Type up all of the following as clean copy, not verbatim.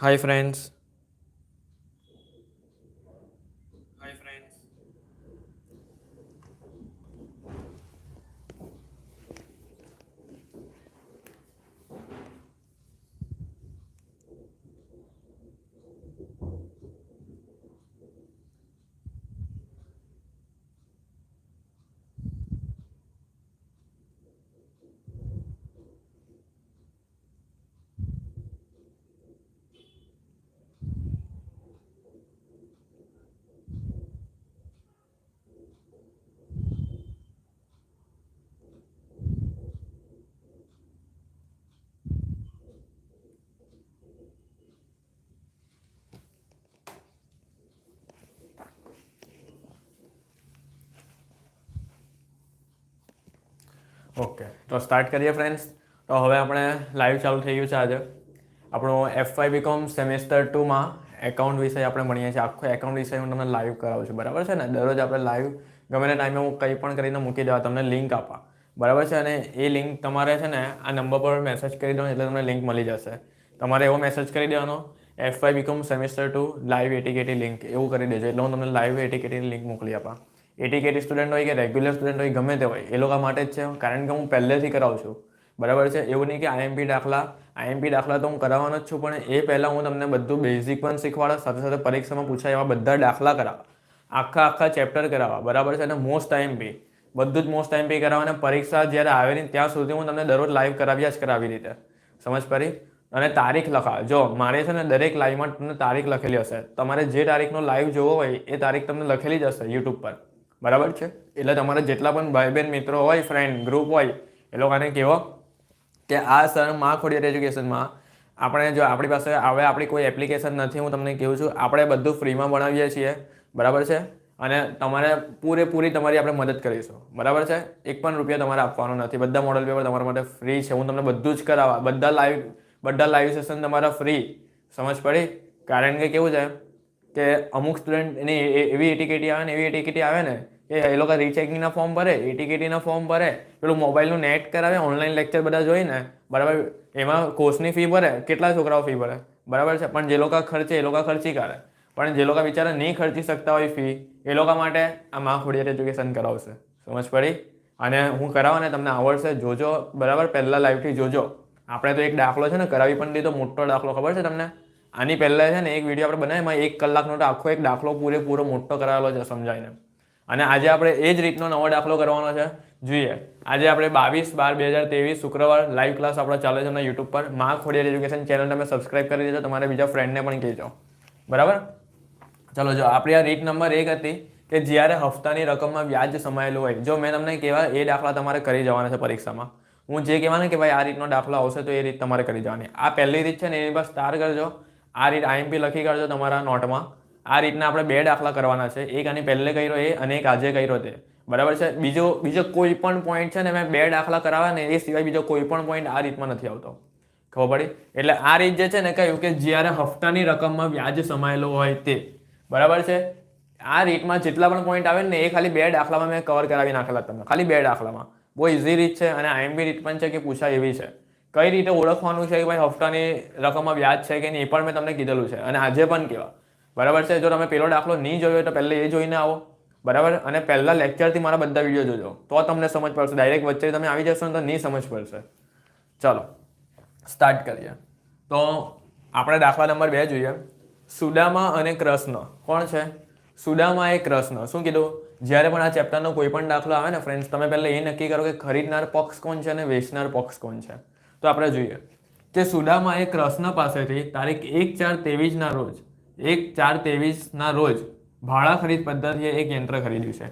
Hi friends. Okay તો start કરીએ friends. તો હવે આપણે લાઈવ ચાલુ થઈ ગયું છે આજે. આપણું F5 બીકોમ સેમેસ્ટર 2માં એકાઉન્ટ વિષય આપણે ભણીએ છીએ. આખો એકાઉન્ટ વિષય હું તમને લાઈવ કરાવું છું, બરાબર છે ને. દરરોજ આપણે લાઈવ ગમે તે ટાઈમે હું કંઈ પણ કરીને મૂકી દેવા, તમને લિંક આપવા, બરાબર છે. અને એ લિંક તમારે છે ને આ નંબર પર મેસેજ કરી દો એટલે તમને લિંક મળી જશે. તમારે એવો મેસેજ કરી દેવાનો F5 BCom semester 2 live ATKT link, એવું કરી દેજો એટલે હું તમને લાઈવ એટીકેટીની લિંક મોકલી આપા. એટીકેટી સ્ટુડન્ટ હોય કે રેગ્યુલર સ્ટુડન્ટ હોય, ગમે તે હોય, એ લોકો માટે જ છે, કારણ કે હું પહેલેથી કરાવું છું, બરાબર છે. એવું નહીં કે આઈએમપી દાખલા તો હું કરાવવાનો જ છું, પણ એ પહેલાં હું તમને બધું બેઝિક પણ શીખવાડો, સાથે સાથે પરીક્ષામાં પૂછાય એવા બધા દાખલા કરાવવા, આખા ચેપ્ટર કરાવવા, બરાબર છે. અને મોસ્ટ આઈએમપી, બધું જ મોસ્ટ આઈએમપી કરાવવા. અને પરીક્ષા જ્યારે આવે ને ત્યાં સુધી હું તમને દરરોજ લાઈવ કરાવ્યા જ કરાવી રીતે, સમજ પડી. અને તારીખ લખા, જો મારે છે ને દરેક લાઈવમાં તમને તારીખ લખેલી હશે. તમારે જે તારીખનો લાઈવ જોવો હોય એ તારીખ તમને લખેલી જ હશે યુટ્યુબ પર, બરાબર છે. એટલે તમારે જેટલા પણ ભાઈ બહેન મિત્રો હોય, ફ્રેન્ડ ગ્રુપ હોય, એ લોકોને કહેવો કે આ સર માં ખોડિયાર એજ્યુકેશનમાં આપણે, જો આપણી પાસે હવે આપણી કોઈ એપ્લિકેશન નથી, હું તમને કહું છું, આપણે બધું ફ્રીમાં ભણાવીએ છીએ, બરાબર છે. અને તમારે પૂરેપૂરી તમારી આપણે મદદ કરીશું, બરાબર છે. એક પણ રૂપિયા તમારે આપવાનો નથી, બધા મોડલ પેપર તમારા માટે ફ્રી છે. હું તમને બધું જ કરાવવા, બધા લાઈવ સેશન તમારા ફ્રી, સમજ પડી. કારણ કે કેવું છે કે અમુક સ્ટુડન્ટની એવી એટીકેટી આવે ને કે એ લોકો રીચેકિંગના ફોર્મ ભરે, એટીકેટીના ફોર્મ ભરે, પેલું મોબાઈલનું નેટ કરાવે, ઓનલાઈન લેક્ચર બધા જોઈને, બરાબર, એમાં કોર્સની ફી ભરે, કેટલા છોકરાઓ ફી ભરે, બરાબર છે. પણ જે લોકો ખર્ચે એ લોકો ખર્ચી કાઢે, પણ જે લોકો બિચારા નહીં ખર્ચી શકતા હોય ફી, એ લોકો માટે આ માં ખોડિયાર એજ્યુકેશન કરાવશે, સમજ પડી. અને હું કરાવવાને તમને આવડશે, જોજો, બરાબર. પહેલાં લાઈવથી જોજો. આપણે તો એક દાખલો છે ને કરાવી પણ દીધો, મોટો દાખલો, ખબર છે તમને. આની પહેલાં છે ને એક વિડીયો આપણે બનાવ્યો, એમાં 1 કલાકનો તો આખો એક દાખલો પૂરેપૂરો મોટો કરાવેલો છે સમજાવીને. અને આજે આપણે એ જ રીતનો નવો દાખલો કરવાનો છે. જોઈએ, આજે આપણે 22/12/2023 શુક્રવાર લાઈવ ક્લાસ આપણે ચાલે છે એમના યુટ્યુબ પર. માં ખોડિયાર એજ્યુકેશન ચેનલ તમે સબસ્ક્રાઈબ કરી દેજો, તમારે બીજા ફ્રેન્ડને પણ કહેજો, બરાબર. ચલો, જો આપણી આ રીત નંબર 1 હતી કે જ્યારે હપ્તાની રકમમાં વ્યાજ સમાયેલું હોય. જો મેં તમને કહેવા એ દાખલા તમારે કરી જવાના છે પરીક્ષામાં. હું જે કહેવાને કે ભાઈ આ રીતનો દાખલો આવશે તો એ રીત તમારે કરી જવાની. આ પહેલી રીત છે ને એની પર સ્ટાર કરજો. આ રીત આઈએમપી લખી કાઢજો તમારા નોટમાં. આ રીતના આપણે 2 દાખલા કરવાના છે, એક આની પહેલે કર્યો એ અને એક આજે કર્યો તે, બરાબર છે. બીજો કોઈ પણ પોઈન્ટ છે ને મેં 2 દાખલા કરાવ્યા ને એ સિવાય બીજો કોઈ પણ પોઈન્ટ આ રીતમાં નથી આવતો, ખબર પડી. એટલે આ રીત જે છે ને કહ્યું કે જ્યારે હપ્તાની રકમમાં વ્યાજ સમાયેલો હોય તે, બરાબર છે. આ રીતમાં જેટલા પણ પોઈન્ટ આવે ને એ ખાલી 2 દાખલામાં મેં કવર કરાવી નાખેલા તમને, ખાલી 2 દાખલામાં. બહુ ઇઝી રીત છે અને આઈએમપી રીત પણ છે કે પૂછાય એવી છે. કઈ રીતે ઓળખવાનું છે કે ભાઈ હપ્તાની રકમમાં વ્યાજ છે કે નહીં, એ પણ મેં તમને કીધેલું છે અને આજે પણ કહેવા, બરાબર છે. જો તમે પેલો દાખલો નહીં જોયો હોય તો પહેલા એ જોઈને આવો, બરાબર. અને પહેલા લેક્ચરથી મારા બધા વિડીયો જોજો તો તમને સમજ પડશે. ડાયરેક્ટ વચ્ચે તમે આવી જશો ને તો નહીં સમજ પડશે. ચલો સ્ટાર્ટ કરીએ. તો આપણે દાખલા નંબર 2 જોઈએ. સુદામા અને કૃષ્ણ. કોણ છે? સુદામા એ કૃષ્ણ. શું કીધું? જ્યારે પણ આ ચેપ્ટરનો કોઈ પણ દાખલો આવે ને ફ્રેન્ડ્સ, તમે પહેલા એ નક્કી કરો કે ખરીદનાર પક્ષ કોણ છે અને વેચનાર પક્ષ કોણ છે. તો આપણે જોઈએ કે સુદામા એ કૃષ્ણ પાસેથી તારીખ 1/4/23 ના રોજ 1/4/23 ના રોજ ભાડા ખરીદ પદ્ધતિએ એક યંત્ર ખરીદ્યું છે.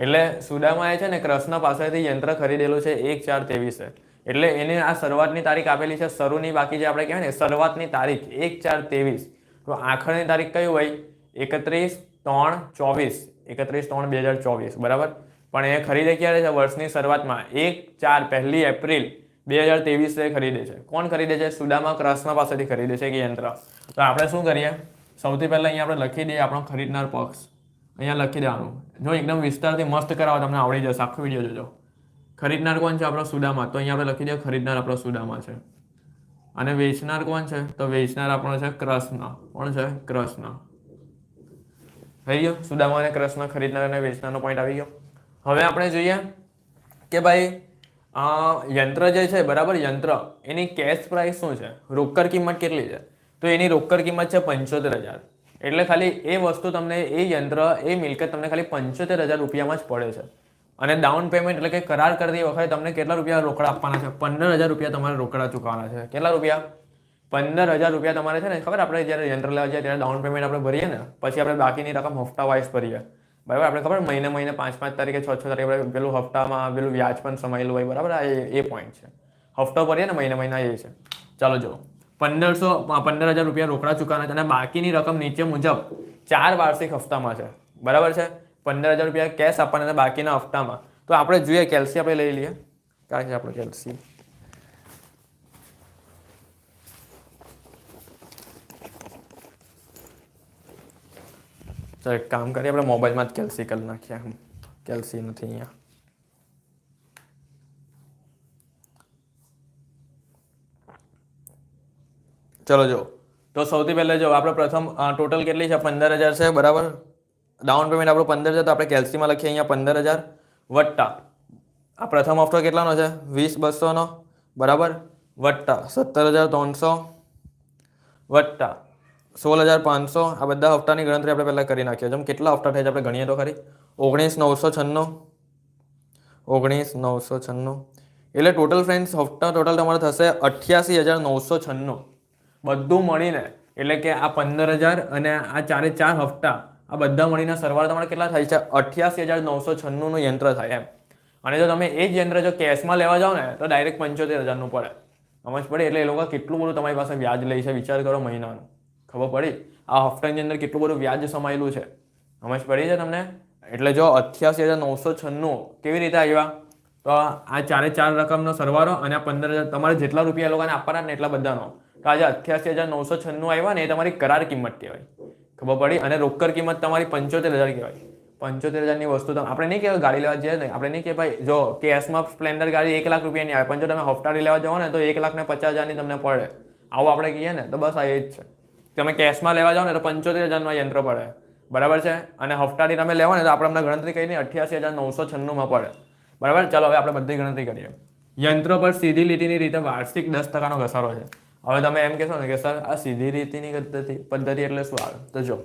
એટલે સુદામાએ છે ને કૃષ્ણ પાસેથી યંત્ર ખરીદેલું છે 1/4/23. એટલે એને આ શરૂઆતની તારીખ આપેલી છે, શરૂની બાકી જે આપણે કહેવાય ને શરૂઆતની તારીખ 1/4/23. તો આખરની તારીખ કઈ હોય? 31/3/24, 31/3/2024, બરાબર. પણ એ ખરીદે ક્યારે છે? વર્ષની શરૂઆતમાં 1/4 1 એપ્રિલ 2023 ખરીદે છે. કોણ ખરીદે છે? સુદામા કૃષ્ણ પાસેથી ખરીદે છે કે યંત્ર. તો આપણે શું કરીએ? સૌથી પહેલા અહીંયા આપણે લખી દઈએ આપણો ખરીદનાર પક્ષ. અહીંયા લખી દેવાનું. જો એકદમ વિસ્તારથી મસ્ત કરાવો, તમને આવડી જશે, આખો વિડીયો જોજો. ખરીદનાર કોણ છે? આપણો સુદામા. તો અહીંયા આપણે લખી દઈએ ખરીદનાર આપણો સુદામા છે. અને વેચનાર કોણ છે? તો વેચનાર આપણો છે કૃષ્ણ. કોણ છે? કૃષ્ણ. થઈ ગયો સુદામા અને કૃષ્ણ, ખરીદનાર અને વેચનારનો પોઈન્ટ આવી ગયો. હવે આપણે જોઈએ કે ભાઈ યંત્ર જે છે બરાબર, યંત્ર એની કેશ પ્રાઇસ શું છે, રોકડ કિંમત કેટલી છે? તો એની રોકડ કિંમત છે 75,000. એટલે ખાલી એ વસ્તુ તમને, એ યંત્ર, એ મિલકત તમને ખાલી 75,000 રૂપિયામાં જ પડે છે. અને ડાઉન પેમેન્ટ એટલે કે કરાર કરતી વખતે તમને કેટલા રૂપિયા રોકડા આપવાના છે? 15,000 રૂપિયા તમારે રોકડા ચૂકવવાના છે. કેટલા રૂપિયા? 15,000 રૂપિયા તમારે છે ને, ખબર આપણે જ્યારે યંત્ર લેવા જઈએ ત્યારે ડાઉન પેમેન્ટ આપણે ભરીએ ને, પછી આપણે બાકીની રકમ હપ્તા વાઇઝ ભરીએ, બરાબર? આપણે ખબર મહિને 5 તારીખે 6 તારીખે પેલું હપ્તામાં પેલું વ્યાજ પણ સમાયેલું હોય, બરાબર? એ પોઈન્ટ છે. હપ્તો ભરીએ ને મહિના એ છે. ચાલો જો 15,000 રૂપિયા રોકડા ચૂકવવાના છે અને બાકીની રકમ નીચે મુજબ 4 વાર્ષિક હપ્તામાં છે, બરાબર છે? 15,000 રૂપિયા કેશ આપવાના બાકીના હપ્તામાં. તો આપણે જોઈએ, કેલ્સી આપણે લઈ લઈએ. કારણ કે આપણે કેલ્સી, તો એક કામ કરીએ, આપણે મોબાઈલમાં જ કેલ્સી કરી નાખીએ. કેલ્સી નથી અહીંયા. ચલો જો, તો સૌથી પહેલા જો આપણે પ્રથમ ટોટલ કેટલી છે? 15,000 છે, બરાબર? ડાઉન પેમેન્ટ આપણું 15,000, તો આપણે કેલ્સીમાં લખીએ અહીંયા 15,000 વટ્ટા આ પ્રથમ હપ્તો કેટલાનો છે? 20,200નો, બરાબર? વટ્ટા 17,300 વટ્ટા 16,500. આ બધા હપ્તાની ગણતરી આપણે પહેલા કરી નાખીએ. જેમ કેટલા હપ્તા થાય છે આપણે ગણીએ તો ખરી. 19,996, 19,996. એટલે ટોટલ ફ્રેન્ડ્સ હપ્તા ટોટલ તમારે થશે 88,996 બધું મળીને. એટલે કે આ 15,000 અને આ 4 હપ્તા, આ બધા મળીને સરવાળો તમારે કેટલા થાય છે? 88,996 નું યંત્ર થાય એમ. અને જો તમે એ જ યંત્ર જો કેશમાં લેવા જાઓ ને તો ડાયરેક્ટ 75,000 પડે. સમજ પડી? એટલે એ લોકો કેટલું બધું તમારી પાસે વ્યાજ લે છે વિચાર કરો મહિનાનું. ખબર પડી? આ હપ્તાની અંદર કેટલું બધું વ્યાજ સમાયેલું છે. સમજ પડી છે તમને? એટલે જો 88,996 કેવી રીતે આવ્યા? તો આ 4 રકમનો સરવાળો અને આ 15,000 તમારે જેટલા રૂપિયા એ લોકોને આપવાના ને એટલા બધાનો. તો આજે 88,996 આવ્યા ને, એ તમારી કરાર કિંમત કહેવાય. ખબર પડી? અને રોકડ કિંમત તમારી 75,000 કહેવાય. 75,000ની વસ્તુ તો આપણે નહીં કહેવાય ગાડી લેવા જઈએ ને, આપણે નહીં કે ભાઈ જો કેશમાં સ્પ્લેન્ડર ગાડી 1 લાખ રૂપિયાની આવે, પણ જો તમે હપ્તાથી લેવા જાઓ ને તો 1,50,000ની તમને પડે. આવું આપણે કહીએ ને તો બસ આ એ જ છે. તમે કેશમાં લેવા જાઓ ને તો 75,000નું યંત્ર પડે, બરાબર છે? અને હપ્તાથી તમે લેવો ને તો આપણે ગણતરી કરીને 88,996માં પડે, બરાબર? ચાલો હવે આપણે બધી ગણતરી કરીએ. યંત્ર પર સીધી લીટીની રીતે વાર્ષિક 10% ઘસારો છે. હવે તમે એમ કહેશો ને કે સર આ સીધી રીતિની પદ્ધતિ એટલે શું આવે? તો જો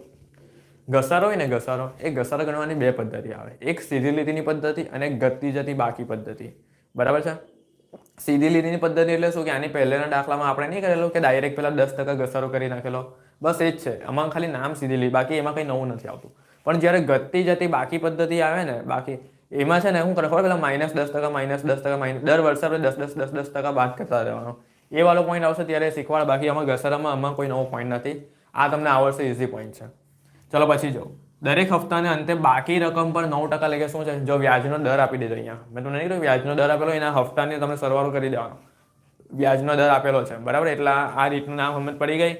ઘસારો હોય ને, ઘસારો, એ ઘસારો ગણવાની 2 પદ્ધતિ આવે. એક સીધી લીટીની પદ્ધતિ અને એક ઘટતી જતી બાકી પદ્ધતિ, બરાબર છે? સીધી લીટીની પદ્ધતિ એટલે શું કે આની પહેલાના દાખલામાં આપણે નહીં કરેલું કે ડાયરેક્ટ પેલા 10% ઘસારો કરી નાખેલો, બસ એ જ છે. આમાં ખાલી નામ સીધી લીટી, બાકી એમાં કંઈ નવું નથી આવતું. પણ જ્યારે ઘટતી જતી બાકી પદ્ધતિ આવે ને, બાકી એમાં છે ને શું કરે ખબર? પેલા -10%, દર વર્ષે આપણે 10% બાદ કરતા રહેવાનો. એ વાળો પોઈન્ટ આવશે ત્યારે શીખવાડ. બાકી આમાં ઘસારામાં આમાં કોઈ નવો પોઈન્ટ નથી. આ તમને આવડશે, ઇઝી પોઈન્ટ છે. ચલો પછી જો, દરેક હપ્તાને અંતે બાકી રકમ પર 9% લઈ શું છે? જો વ્યાજનો દર આપી દીધો અહીંયા, મેં તમને નહીં કહ્યું વ્યાજનો દર આપેલો, એના હપ્તાની તમને સરવાળો કરી દેવાનો. વ્યાજનો દર આપેલો છે, બરાબર? એટલે આ રીતનું નામ સમજ પડી ગઈ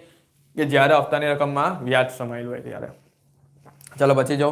કે જ્યારે હપ્તાની રકમમાં વ્યાજ સમાયેલું હોય ત્યારે. ચલો પછી જો,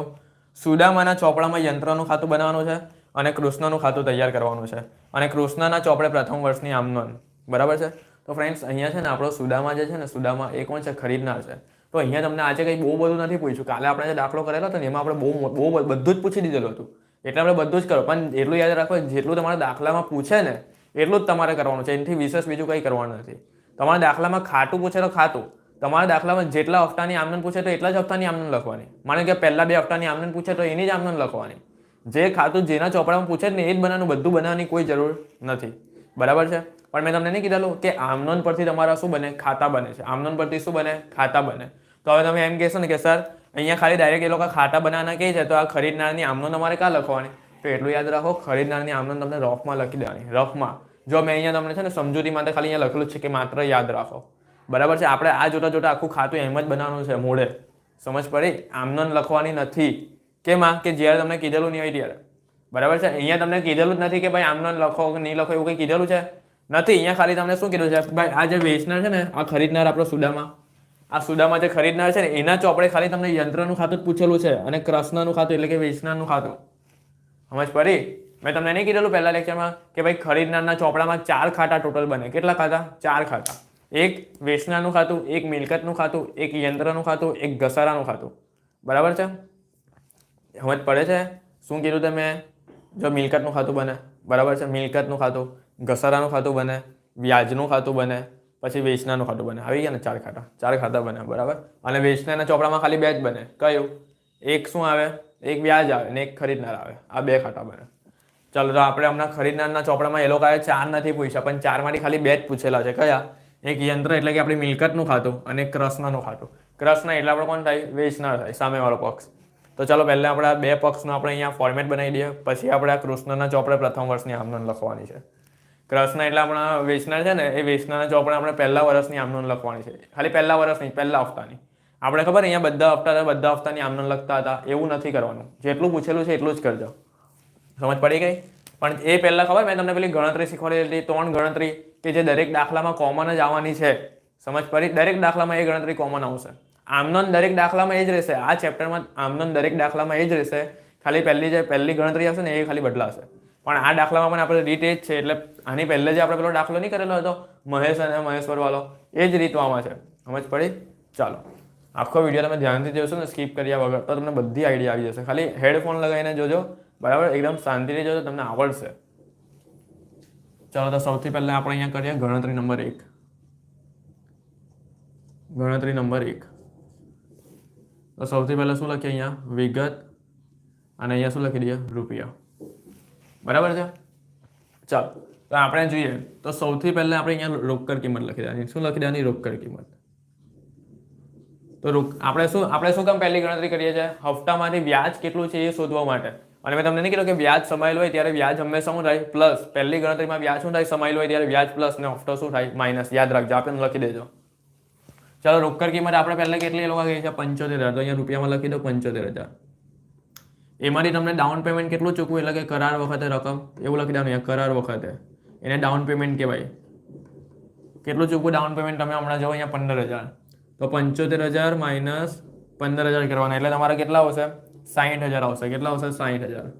સુદામાના ચોપડામાં યંત્રનું ખાતું બનાવવાનું છે અને કૃષ્ણનું ખાતું તૈયાર કરવાનું છે. અને કૃષ્ણના ચોપડે પ્રથમ વર્ષની આમનોંધ, બરાબર છે? તો ફ્રેન્ડ્સ અહીંયા છે ને આપણો સુદામા જે છે ને, સુદામા એ કોણ છે? ખરીદનાર છે. તો અહીંયા તમને આજે કંઈ બહુ બધું નથી પૂછ્યું. કાલે આપણે જે દાખલો કરેલો હતો ને એમાં આપણે બહુ બધું જ પૂછી દીધેલું હતું. એટલે આપણે બધું જ કરો, પણ એટલું યાદ રાખો, જેટલું તમારા દાખલામાં પૂછે ને એટલું જ તમારે કરવાનું છે. એનાથી વિશેષ બીજું કંઈ કરવાનું નથી. તમારા દાખલામાં ખાતું પૂછે તો ખાતું, તમારા દાખલામાં જેટલા હપ્તાની આમનોંધ પૂછે તો એટલા જ હપ્તાની આમનોંધ લખવાની. માનો કે પહેલા 2 હપ્તાની આમનોંધ પૂછે તો એની જ આમનોંધ લખવાની. જે ખાતું જેના ચોપડામાં પૂછે ને એ જ બનાવવાનું, બધું બનાવવાની કોઈ જરૂર નથી, બરાબર છે? પણ મેં તમને નહીં કીધેલું કે આમનોંધ પરથી તમારા શું બને? ખાતા બને છે. આમનોંધ પરથી શું બને? ખાતા બને. તો હવે તમે એમ કહેશો ને કે સર અહીંયા ખાલી ડાયરેક્ટ એ લોકો ખાતા બનાવવાના કહે છે, તો આ ખરીદનારની આમનોંધ અમારે ક્યાં લખવાની? તો એટલું યાદ રાખો, ખરીદનારની આમનોંધ તમને રફમાં લખી દેવાની. રફમાં જો મેં અહીંયા તમને છે ને સમજૂતી માટે ખાલી અહીંયા લખેલું છે કે માત્ર યાદ રાખો, બરાબર છે? આપણે આ જોતા આખું ખાતું એમ જ બનાવવાનું છે મોડે. સમજ પડી? આમનોંધ લખવાની નથી. કેમાં? કે જ્યારે તમને કીધેલું નહીં હોય ત્યારે, બરાબર છે? અહીંયા તમને કીધેલું જ નથી કે ભાઈ આમનોંધ લખો કે નહીં લખો, એવું કંઈ કીધેલું છે નથી. અહીંયા ખાલી તમને શું કીધું છે? ભાઈ આ જે વેચનાર છે ને, આ ખરીદનાર આપણો સુદામા, આ સુદામા જે ખરીદનાર છે ને એના ચોપડે ખાલી તમને યંત્રનું ખાતું જ પૂછેલું છે અને કૃષ્ણનું ખાતું એટલે કે વેચનારનું ખાતું. સમજ પડી? મેં તમને નહીં કીધેલું પહેલા લેક્ચરમાં કે ભાઈ ખરીદનારના ચોપડામાં 4 ખાતા ટોટલ બને. કેટલા ખાતા? 4 ખાતા. એક વેચનાનું ખાતું, એક મિલકતનું ખાતું, એક યંત્રનું ખાતું, એક ઘસારાનું ખાતું. બરાબર છે? સમજ પડે છે? શું કીધું તમે? જો મિલકતનું ખાતું બને, બરાબર છે, મિલકતનું ખાતું, ઘસારાનું ખાતું બને, વ્યાજનું ખાતું બને, પછી વેચનાનું ખાતું બને. આવી ગયા ને ચાર ખાતા બને. બરાબર. અને વેચનાના ચોપડામાં ખાલી 2 જ બને. કયું? એક શું આવે? એક વ્યાજ આવે ને એક ખરીદનાર આવે. આ 2 ખાતા બને. ચાલો, તો આપણે હમણાં ખરીદનારના ચોપડામાં એ લોકોએ 4 નથી પૂછ્યા, પણ 4 માંથી ખાલી 2 જ પૂછેલા છે. કયા? એક યંત્ર એટલે કે આપણી મિલકતનું ખાતું અને એક ક્રષ્ણનું ખાતું. ક્રષ્ણ એટલે આપણે કોણ થાય? વેચનાર થાય, સામેવાળો પક્ષ. તો ચાલો પહેલા આપણે આ 2 પક્ષનું આપણે અહીંયા ફોર્મેટ બનાવી દઈએ. પછી આપણે આ કૃષ્ણના ચોપડે પ્રથમ વર્ષની આમનોંધ લખવાની છે. કૃષ્ણ એટલે આપણા વેચનાર છે ને, એ વેચનારના ચોપડે આપણે પહેલા વર્ષની આમનોંધ લખવાની છે. ખાલી પહેલા વર્ષની, પહેલા હપ્તાની. આપણે ખબર અહીંયા બધા હપ્તાની આમનોંધ લખતા હતા. એવું નથી કરવાનું. જેટલું પૂછેલું છે એટલું જ કરજો. સમજ પડી ગઈ? પણ એ પહેલા ખબર મેં તમને પેલી ગણતરી શીખવાડી હતી, 3 ગણતરી કે જે દરેક દાખલામાં કોમન જ આવવાની છે. સમજ પડી? દરેક દાખલામાં એ ગણતરી કોમન આવશે. આમનોંધ દરેક દાખલામાં એ જ રહેશે. આ ચેપ્ટરમાં આમનોંધ દરેક દાખલામાં એ જ રહેશે. ખાલી પહેલી ગણતરી હશે ને એ ખાલી બદલાશે. પણ આ દાખલામાં પણ આપણે રીત એ જ છે. એટલે આની પહેલે જે આપણે પેલો દાખલો નહીં કરેલો હતો મહેશ અને મહેશ્વર વાળો, એ જ રીતો આમાં છે. સમજ પડી? ચાલો, આખો વિડીયો તમે ધ્યાનથી જોશો ને સ્કીપ કર્યા વગર, તો તમને બધી આઈડિયા આવી જશે. ખાલી હેડફોન લગાવીને જોજો. બરાબર? એકદમ શાંતિથી જોજો, તમને આવડશે. ચાલો, તો સૌથી પહેલા આપણે અહીંયા કરીએ ગણતરી નંબર 1. ગણતરી નંબર 1. તો સૌથી પહેલા શું લખીએ? અહીંયા વિગત અને અહીંયા શું લખી દઈએ? રૂપિયા. બરાબર છે? ચાલો, તો આપણે જોઈએ તો સૌથી પહેલા આપણે અહીંયા રોકડ કિંમત લખી દેવાની. શું લખી દેવાની? રોકડ કિંમત. તો આપણે શું કામ પહેલી ગણતરી કરીએ છીએ? હપ્તામાંથી વ્યાજ કેટલું છે એ શોધવા માટે. અને મેં તમને નહીં કીધું કે વ્યાજ સમાયેલું હોય ત્યારે વ્યાજ હંમેશા શું થાય? પ્લસ. પહેલી ગણતરીમાં વ્યાજ શું થાય? સમાયેલું હોય ત્યારે વ્યાજ પ્લસ ને હપ્તો શું થાય? માઇનસ. યાદ રાખજો, આપણે લખી દેજો. ચાલો, રોકડ કિંમત આપણે પહેલા કેટલી લોકો કહી છે? 75,000. તો અહીંયા રૂપિયામાં લખી દો 75,000. એમાંથી તમને ડાઉન પેમેન્ટ કેટલું ચૂકવું, એટલે કે કરાર વખતે રકમ, એવું લખી દેવાનું. અહીંયા કરાર વખતે એને ડાઉન પેમેન્ટ કહેવાય. કેટલું ચૂકવું ડાઉન પેમેન્ટ? તમે હમણાં જો અહીંયા 15,000. તો 75,000 માઇનસ 15,000 કરવાના, એટલે તમારે કેટલા આવશે? 60,000 આવશે. કેટલા આવશે? 60,000.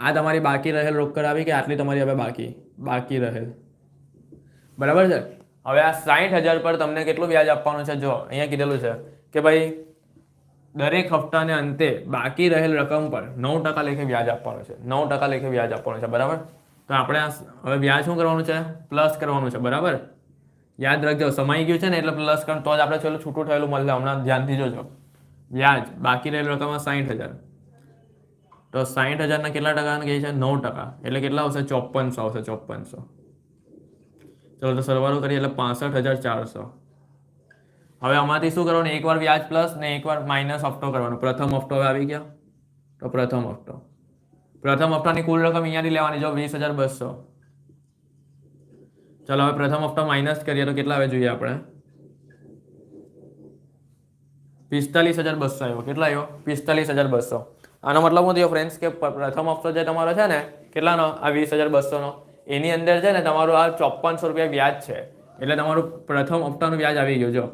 આ તમારી બાકી રહેલ રોકડ આવી કે આટલી તમારી હવે બાકી રહેલ. બરાબર છે? હવે આ 60,000 પર તમને કેટલું વ્યાજ આપવાનું છે? જો અહીંયા કીધેલું છે કે ભાઈ દરેક હપ્તાને અંતે બાકી રહેલ રકમ પર 9% લેખે વ્યાજ આપવાનું છે. 9% લેખે વ્યાજ આપવાનું છે. બરાબર? તો આપણે હવે વ્યાજ શું કરવાનું છે? પ્લસ કરવાનું છે. બરાબર? યાદ રાખજો, સમાઈ ગયું છે ને એટલે પ્લસ કરો તો જ આપણે છેલ્લું છૂટું થયેલું મળે. હમણાં ધ્યાનથી જોજો. વ્યાજ બાકી રહેલ રકમ 60,000. તો 60,000 ના કેટલા ટકા કહે છે? 9%. એટલે કેટલા આવશે? 5400 આવશે. 5400. ચલો, તો સરવાળો કરીએ એટલે 65,400. હવે આમાંથી શું કરવાનું? એકવાર વ્યાજ પ્લસ ને એકવાર માઇનસ હપ્તો કરવાનો. પ્રથમ હપ્તો હવે આવી ગયા. તો પ્રથમ હપ્તાની કુલ રકમ અહીંયાથી લેવાની. જો 20,200. ચાલો, હવે પ્રથમ હપ્તો માઇનસ કરીએ તો કેટલા આવે જોઈએ આપણે? 45,200 આવ્યો. કેટલા આવ્યો? 45,200. આનો મતલબ શું થયો ફ્રેન્ડ્સ? કે પ્રથમ હપ્તો જે તમારો છે ને કેટલાનો? આ 20,200 એની અંદર છે ને તમારું આ 5400 રૂપિયા વ્યાજ છે. એટલે તમારું પ્રથમ હપ્તાનું વ્યાજ આવી ગયું. જો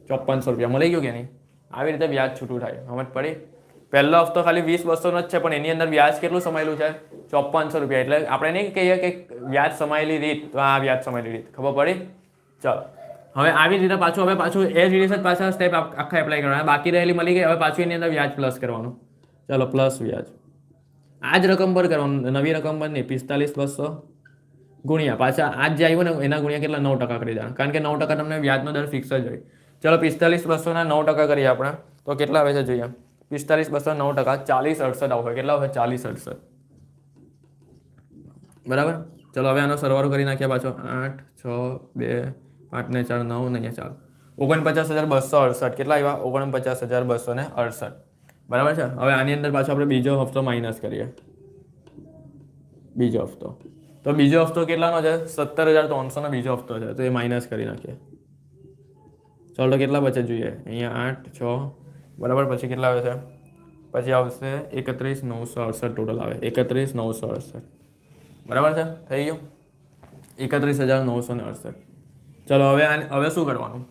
5400 રૂપિયા મળી ગયું કે નહીં? આવી રીતે વ્યાજ છૂટું થાય. સમજ પડી? પહેલો હપ્તો ખાલી 20,200 જ છે, પણ એની અંદર વ્યાજ કેટલું સમાયેલું છે? 5400 રૂપિયા. એટલે આપણે નહીં કહીએ કે વ્યાજ સમાયેલી રીત, તો આ વ્યાજ સમાયેલી રીત. ખબર પડી? ચાલો, હવે આવી રીતે પાછું એ જ રીતે પાછા સ્ટેપ આખા એપ્લાય કરવાના. બાકી રહેલી મળી ગઈ. હવે પાછું એની અંદર વ્યાજ પ્લસ કરવાનું. ચાલો, પ્લસ વ્યાજ આ જ રકમ પર કરવાનું. નવી રકમ પર નહીં. 45,200 ગુણ્યા પાછા આજ જે આવ્યું ને એના ગુણ્યા કેટલા? 9% કરી દેવાના. કારણ કે 9% તમને વ્યાજનો દર ફિક્સ જ હોય. ચાલો, 45,200 ના 9% કરીએ આપણે તો કેટલા આવે છે જોઈએ? 45,200 9% 40,68 આવશે. કેટલા આવશે? 40,68. બરાબર? ચલો, હવે આનો સરવાળો કરી નાખ્યા પાછો. 8 6 2 5 ને 4 9 ને અહીંયા 4 49,268. કેટલા આવ્યા? 49,268. બરાબર છે? હવે આની અંદર પાછો આપણે બીજો હપ્તો માઇનસ કરીએ. બીજો હપ્તો કેટલાનો છે? 17,300 નો બીજો હપ્તો છે. તો એ માઇનસ કરી નાખીએ. ચાલો, તો કેટલા બચે જોઈએ? અહીંયા 8 6. બરાબર? પછી કેટલા આવે છે? પછી આવશે 31,968 ટોટલ આવે. 31,968. બરાબર છે? થઈ ગયું? 31,968. ચલો, હવે શું કરવાનું?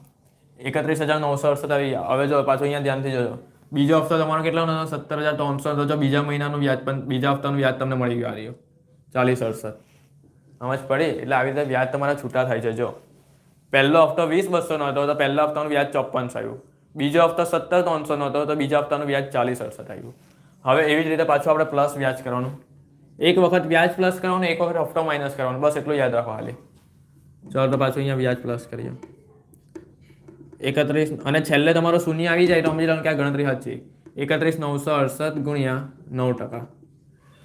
31,968 આવી ગયા. હવે જો પાછું અહીંયા ધ્યાનથી જોજો. બીજો હપ્તો તમારો કેટલાનો? 17,300. તો જો બીજા મહિનાનું વ્યાજ પણ બીજા હપ્તાનું વ્યાજ તમને મળી ગયું. આ રહ્યું 40,68. સમજ પડી? એટલે આવી રીતે વ્યાજ તમારા છૂટા થાય છે. જો પહેલો હપ્તો 20,200 હતો તો પહેલા હપ્તાનું વ્યાજ 54 આવ્યું. બીજો હપ્તો 17,300 હતો તો બીજા હપ્તાનું વ્યાજ 40,68 આવ્યું. હવે એવી જ રીતે પાછું આપણે પ્લસ વ્યાજ કરવાનું. એક વખત વ્યાજ પ્લસ કરવાનું, એક વખત હપ્તો માઇનસ કરવાનું, બસ એટલું યાદ રાખો ખાલી. ચાલો તો પાછું અહીંયા વ્યાજ પ્લસ કરીએ. 31 અને છેલ્લે તમારો શૂન્ય આવી જાય તો સમજી લો કે આ ગણતરી સાચી. 31,968 ગુણ્યા 9%.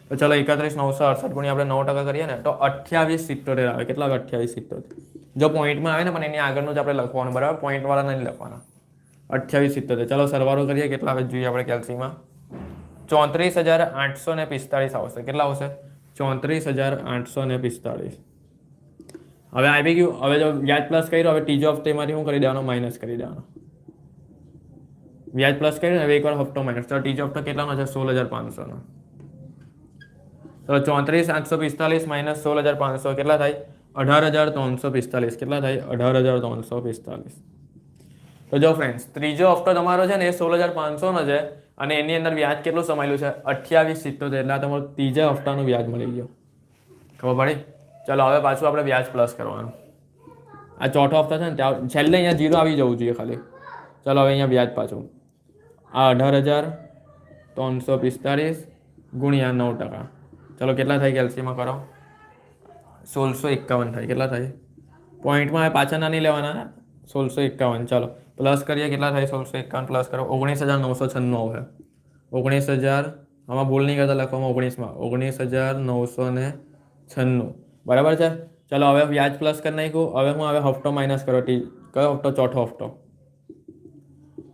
તો ચલો 31,968 ગુણ્યા આપણે 9% કરીએ ને તો 28,77 આવે. કેટલા આવે? 28,77. જો પોઈન્ટમાં આવે ને પણ એની આગળનું જ આપણે લખવાનું, બરાબર? પોઈન્ટવાળા નહીં લખવાના. 28,77. ચલો સરવાળો કરીએ કેટલા આવે જોઈએ આપણે કેલ્સીમાં. 34,845 આવશે. કેટલા આવશે? 34,845. હવે આવી ગયું. હવે જો વ્યાજ પ્લસ કર્યો, હવે ત્રીજો હપ્તો એમાંથી શું કરી દેવાનો? માઇનસ કરી દેવાનો. વ્યાજ પ્લસ કર્યું હવે એકવાર હપ્તો માઇનસ. તો ત્રીજો હપ્તો કેટલાનો છે? 16,500નો. તો 34,845 માઇનસ 16,500 કેટલા થાય? 18,345. કેટલા થાય? 18,345. તો જો ફ્રેન્ડ્સ, ત્રીજો હપ્તો તમારો છે ને એ 16,500નો છે અને એની અંદર વ્યાજ કેટલું સમાયેલું છે? 28,77. એટલે આ તમારો ત્રીજા હપ્તાનું વ્યાજ મળી ગયો. ખબર પડી? ચલો હવે પાછું આપણે વ્યાજ પ્લસ કરવાનું. આ ચોથો હપ્તા છે ને ત્યાં છેલ્લે અહીંયા 0 આવી જવું જોઈએ ખાલી. ચલો હવે અહીંયા વ્યાજ પાછું. આ 18,345 ગુણ્યા 9%. ચલો કેટલા થાય કેલ્સીમાં કરો? 1651 થાય. કેટલા થાય? પોઈન્ટમાં પાછા ના નહીં લેવાના ને. 1651. ચાલો પ્લસ કરીએ. કેટલા થાય? 1651 પ્લસ કરો 19,996 આવે. 19,000 આમાં ભૂલ નહીં કરતા લખવામાં. 19માં 19,996. બરાબર છે. ચલો હવે વ્યાજ પ્લસ કરી નાખ્યું. હવે હું હવે હપ્તો માઇનસ કરો. કયો હપ્તો? ચોથો હપ્તો.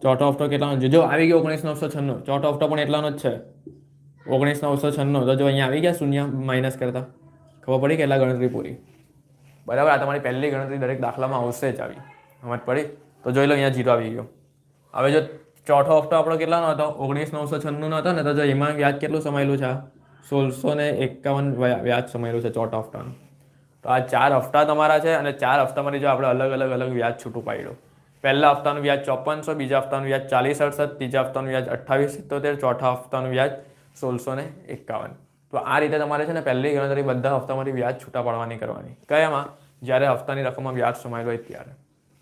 ચોથો હપ્તો કેટલાનો? જો આવી ગયો 19,996. ચોથો હપ્તો પણ એટલાનો જ છે, 19,996. તો જો અહીંયા આવી ગયા શૂન્ય માઇનસ કરતા. ખબર પડી કેટલા ગણતરી પૂરી? બરાબર. આ તમારી પહેલી ગણતરી દરેક દાખલામાં આવશે જ આવી. સમજ પડી? તો જોઈ લો અહીંયા 0 આવી ગયો. હવે જો ચોથો હપ્તો આપણો કેટલાનો હતો? 19,996નો હતો ને. તો જો એમાં વ્યાજ કેટલું સમાયેલું છે? 1651 વ્યાજ સમાયેલું છે ચોથા હપ્તાનું. તો આ 4 હપ્તા તમારા છે અને 4 હપ્તામાંથી જો આપણે અલગ વ્યાજ છૂટું પાડ્યું. પહેલા હપ્તાનું વ્યાજ 5400, બીજા હપ્તાનું વ્યાજ 4068, ત્રીજા હપ્તાનું વ્યાજ 2877, ચોથા હપ્તાનું વ્યાજ 1651. તો આ રીતે તમારે છે ને પહેલી ગણતરી બધા હપ્તામાંથી વ્યાજ છૂટા પાડવાની કરવાની. કયામાં? જ્યારે હપ્તાની રકમમાં વ્યાજ સમાયેલો હોય ત્યારે.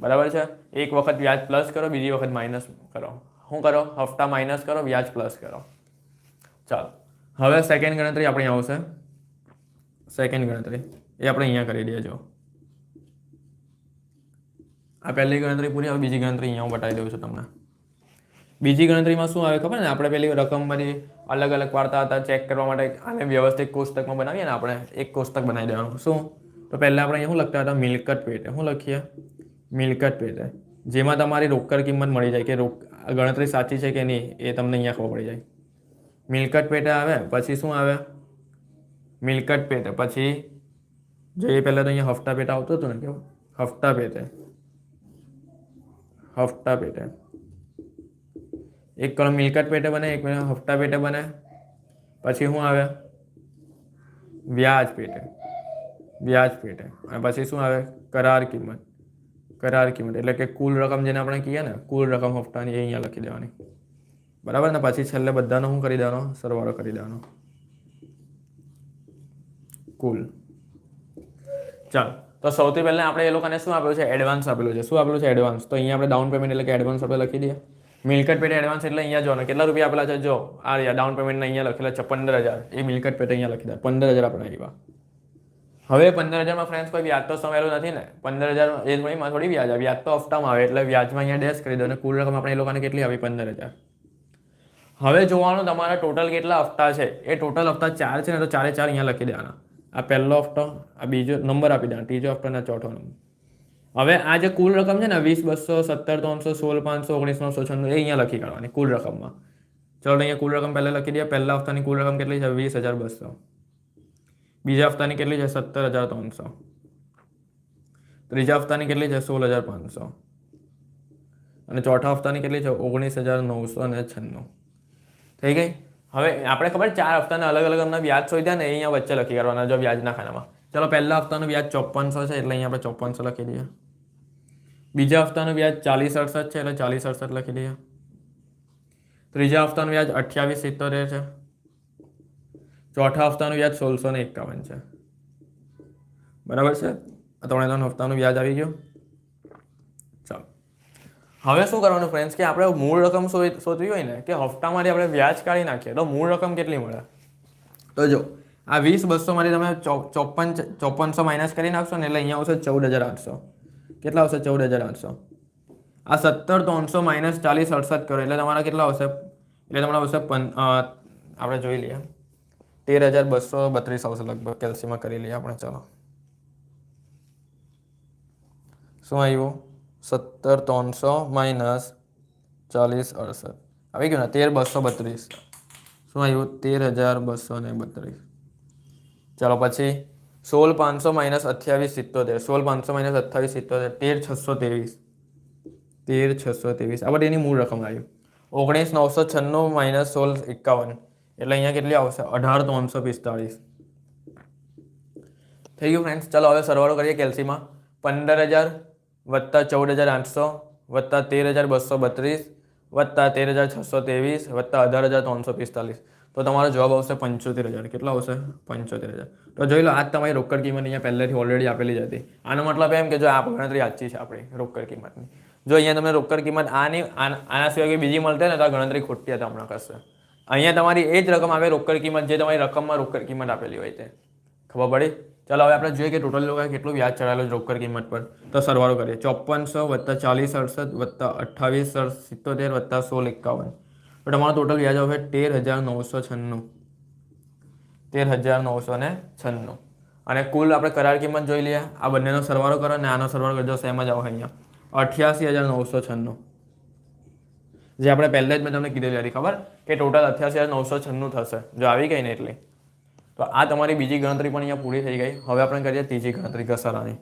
બરાબર છે. એક વખત વ્યાજ પ્લસ કરો, બીજી વખત માઇનસ કરો. શું કરો? હપ્તા માઇનસ કરો, વ્યાજ પ્લસ કરો. ચાલો હવે સેકન્ડ ગણતરી આપણી આવશે. સેકન્ડ ગણતરી એ આપણે અહીંયા કરી દઈએ. જો આ પહેલી ગણતરી પૂરી. હવે બીજી ગણતરી અહીંયા હું બતાવી દઉં છું તમને. બીજી ગણતરીમાં શું આવે ખબર ને? આપણે પેલી રકમ બધી અલગ પાડતા હતા. ચેક કરવા માટે આને વ્યવસ્થિત કોષ્ટકમાં બનાવીએ ને આપણે. એક કોષ્ટક બનાવી દેવાનું. શું? તો પહેલાં આપણે અહીંયા શું લખતા હતા? મિલકત પેટે. શું લખીએ? મિલકત પેટે. જેમાં તમારી રોકડ કિંમત મળી જાય કે ગણતરી સાચી છે કે નહીં એ તમને અહીંયા ખબર પડી જાય. મિલકત પેટે આવે. પછી શું આવે? મિલકત પેટે પછી જોઈએ પહેલાં તો અહીંયા હપ્તા પેટે આવતું હતું ને. કેવું? હપ્તા પેટે. હપ્તા પેટે એક કોલમ મિલકત પેટે બને, એક હપ્તા પેટે બને. પછી શું આવે? વ્યાજ પેટે. વ્યાજ પેટે. અને પછી શું આવે? કરાર કિંમત. કરાર કિંમત એટલે કે કુલ રકમ જેને આપણે કહીએ ને, કુલ રકમ હપ્તાની એ અહીંયા લખી દેવાની. બરાબર ને? પછી છેલ્લે બધાનો શું કરી દેવાનો? સરવાળો કરી દેવાનો. કુલ. ચાલો તો સૌથી પહેલાં આપણે એ લોકોને શું આપેલું છે? એડવાન્સ આપેલું છે. શું આપેલું છે? એડવાન્સ. તો અહીંયા આપણે ડાઉન પેમેન્ટ એટલે કે એડવાન્સ આપણે લખી દઈએ. મિલકત પેટે એડવાન્સ એટલે અહીંયા જોવાનું કેટલા રૂપિયા આપેલા છે. જો આ રહ્યા ડાઉન પેમેન્ટના અહીંયા લખેલા છે 15,000. એ મિલકત પેટે અહીંયા લખી દે. 15,000 આપણે આવ્યા. હવે 15,000માં ફ્રેન્ડ્સ કોઈ વ્યાજ તો સમાયેલું નથી ને. 15,000 એ થોડી વ્યાજ આવે. વ્યાજ તો હપ્તામાં આવે એટલે વ્યાજમાં અહીંયા ડેશ કરી દો અને કુલ રકમ આપણે એ લોકોને કેટલી આવી? 15,000. હવે જોવાનું તમારા ટોટલ કેટલા હપ્તા છે. એ ટોટલ હપ્તા 4 છે ને. તો 4 અહીંયા લખી દેવાના. આ પહેલો હપ્તો, આ બીજો નંબર આપી દેવાનો, ત્રીજો હપ્તો અને ચોથો નંબર. હવે આ જે કુલ રકમ છે ને 20,200, 17,300, 16,500, 19,996 એ અહીંયા લખી કાઢવાની કુલ રકમમાં. ચલો અહીંયા કુલ રકમ પહેલાં લખી દઈએ. પહેલા હપ્તાની કુલ રકમ કેટલી છે? 20,200. બીજા હપ્તાની કેટલી છે? 17,300. ત્રીજા હપ્તાની કેટલી છે? 16,500. અને ચોથા હપ્તાની કેટલી છે? 19,996. થઈ ગઈ. હવે આપણે ખબર 4 હપ્તાના અલગ અમના વ્યાજ શોધ્યા ને એ અહીંયા વચ્ચે લખી કરવાના. જો વ્યાજના ખાનામાં. ચલો પહેલા હપ્તાનું વ્યાજ 5400 છે એટલે અહીંયા આપણે 5400 લખી દઈએ. બીજા હપ્તાનું વ્યાજ 4068 છે એટલે 4068 લખી દઈએ. ત્રીજા હપ્તાનું વ્યાજ 2870 છે. ચોથા હપ્તાનું વ્યાજ 1651 છે. બરાબર છે? આ 3 હપ્તાનું વ્યાજ આવી ગયું. હવે શું કરવાનું ફ્રેન્ડ્સ કે આપણે મૂળ રકમ શોધવી હોય ને કે હપ્તામાંથી આપણે વ્યાજ કાઢી નાખીએ તો મૂળ રકમ કેટલી મળે. તો જો આ 20,200માંથી તમે 5400 માઇનસ કરી નાખશો ને એટલે અહીંયા આવશે 14,800. કેટલા આવશે? 14,800. આ 17,300 માઇનસ 40,68 કરો એટલે તમારા કેટલા આવશે? એટલે તમારા આવશે આપણે જોઈ લઈએ 13,232 આવશે લગભગ. કેલ્સીમાં કરી લઈએ આપણે. ચાલો શું આવ્યું? 17,300 માઇનસ 40,68 આવી ગયું ને 13,232. શું આવ્યું? 13,232. ચાલો પછી 16,500 માઇનસ 28,77. 16,500 માઇનસ 28,77 13,623. 13,623 આ બધી એની મૂળ રકમ આવ્યું. 19,996 માઇનસ 16,51 એટલે અહીંયા કેટલી આવશે? 18,345 થઈ ગયું ફ્રેન્ડ્સ. ચાલો હવે સરવાળો કરીએ કેલ્સીમાં. 15,000 વત્તા 14,800 વત્તા 13,232 વત્તા 13,623 વત્તા 18,345 તો તમારો જવાબ આવશે 75,000. કેટલા આવશે? 75,000. તો જોઈ લો, આ તમારી રોકડ કિંમત અહીંયા પહેલેથી ઓલરેડી આપેલી જ હતી. આનો મતલબ એમ કે જો આ ગણતરી સાચી છે આપણી રોકડ કિંમતની. જો અહીંયા તમને રોકડ કિંમત આના સિવાય કોઈ બીજી મળતે ને તો આ ગણતરી ખોટી હતા હમણાં કરશે. અહીંયા તમારી એ જ રકમ આવે રોકડ કિંમત જે તમારી રકમમાં રોકડ કિંમત આપેલી હોય તે. ખબર પડી? ચાલો હવે આપણે જોઈએ કે ટોટલ લોકોએ કેટલું વ્યાજ ચડાવેલું છે રોકડ કિંમત પર. તો સરવાળો કરીએ. 5400 વત્તા 40,68 વત્તા 28,77 વત્તા 16,51 તો તમારું ટોટલ વ્યાજ આવશે 13,996. 13,996 અને કુલ આપણે કરાર કિંમત જોઈ લઈએ. આ બંનેનો સરવાળો કરો ને આનો સરવાળો કરજો સેમ જ આવે અહીંયા 88,996 જે આપણે પહેલે જ મેં તમને કીધેલી હતી ખબર કે ટોટલ 88,996 થશે જો આવી ગઈ ને એટલી. તો આ તમારી બીજી ગણતરી પણ અહીંયા પૂરી થઈ ગઈ. હવે આપણે કરીએ ત્રીજી ગણતરી ઘસારાની.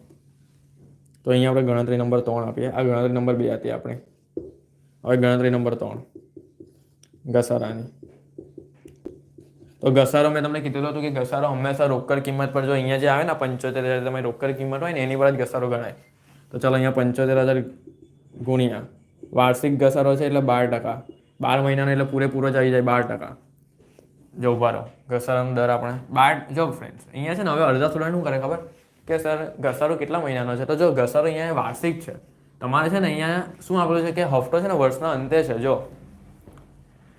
તો અહીંયા આપણે ગણતરી નંબર 3 આપીએ. આ ગણતરી નંબર 2 હતી આપણી. હવે ગણતરી નંબર 3 ઘસારાની. તો ઘસારો મેં તમને કીધું હતું કે ઘસારો હંમેશા રોકડ કિંમત પર જો અહીંયા જે આવે ને 75,000 તમારી રોકડ કિંમત હોય ને એની પર જ ઘસારો ગણાય. તો ચાલો અહીંયા 75,000 ગુણ્યા વાર્ષિક ઘસારો છે એટલે 12%. 12 મહિનાનો એટલે પૂરેપૂરો જ આવી જાય 12%. જો ઉભા રહો, ઘસારાનો દર આપણે 12 જો ફ્રેન્ડ્સ અહીંયા છે ને હવે અડધા સ્ટુડન્ટ શું કરે ખબર કે સર ઘસારો કેટલા મહિનાનો છે? તો જો ઘસારો અહીંયા વાર્ષિક છે. તમારે છે ને અહીંયા શું આપેલું છે કે હફતો છે ને વર્ષના અંતે છે. જો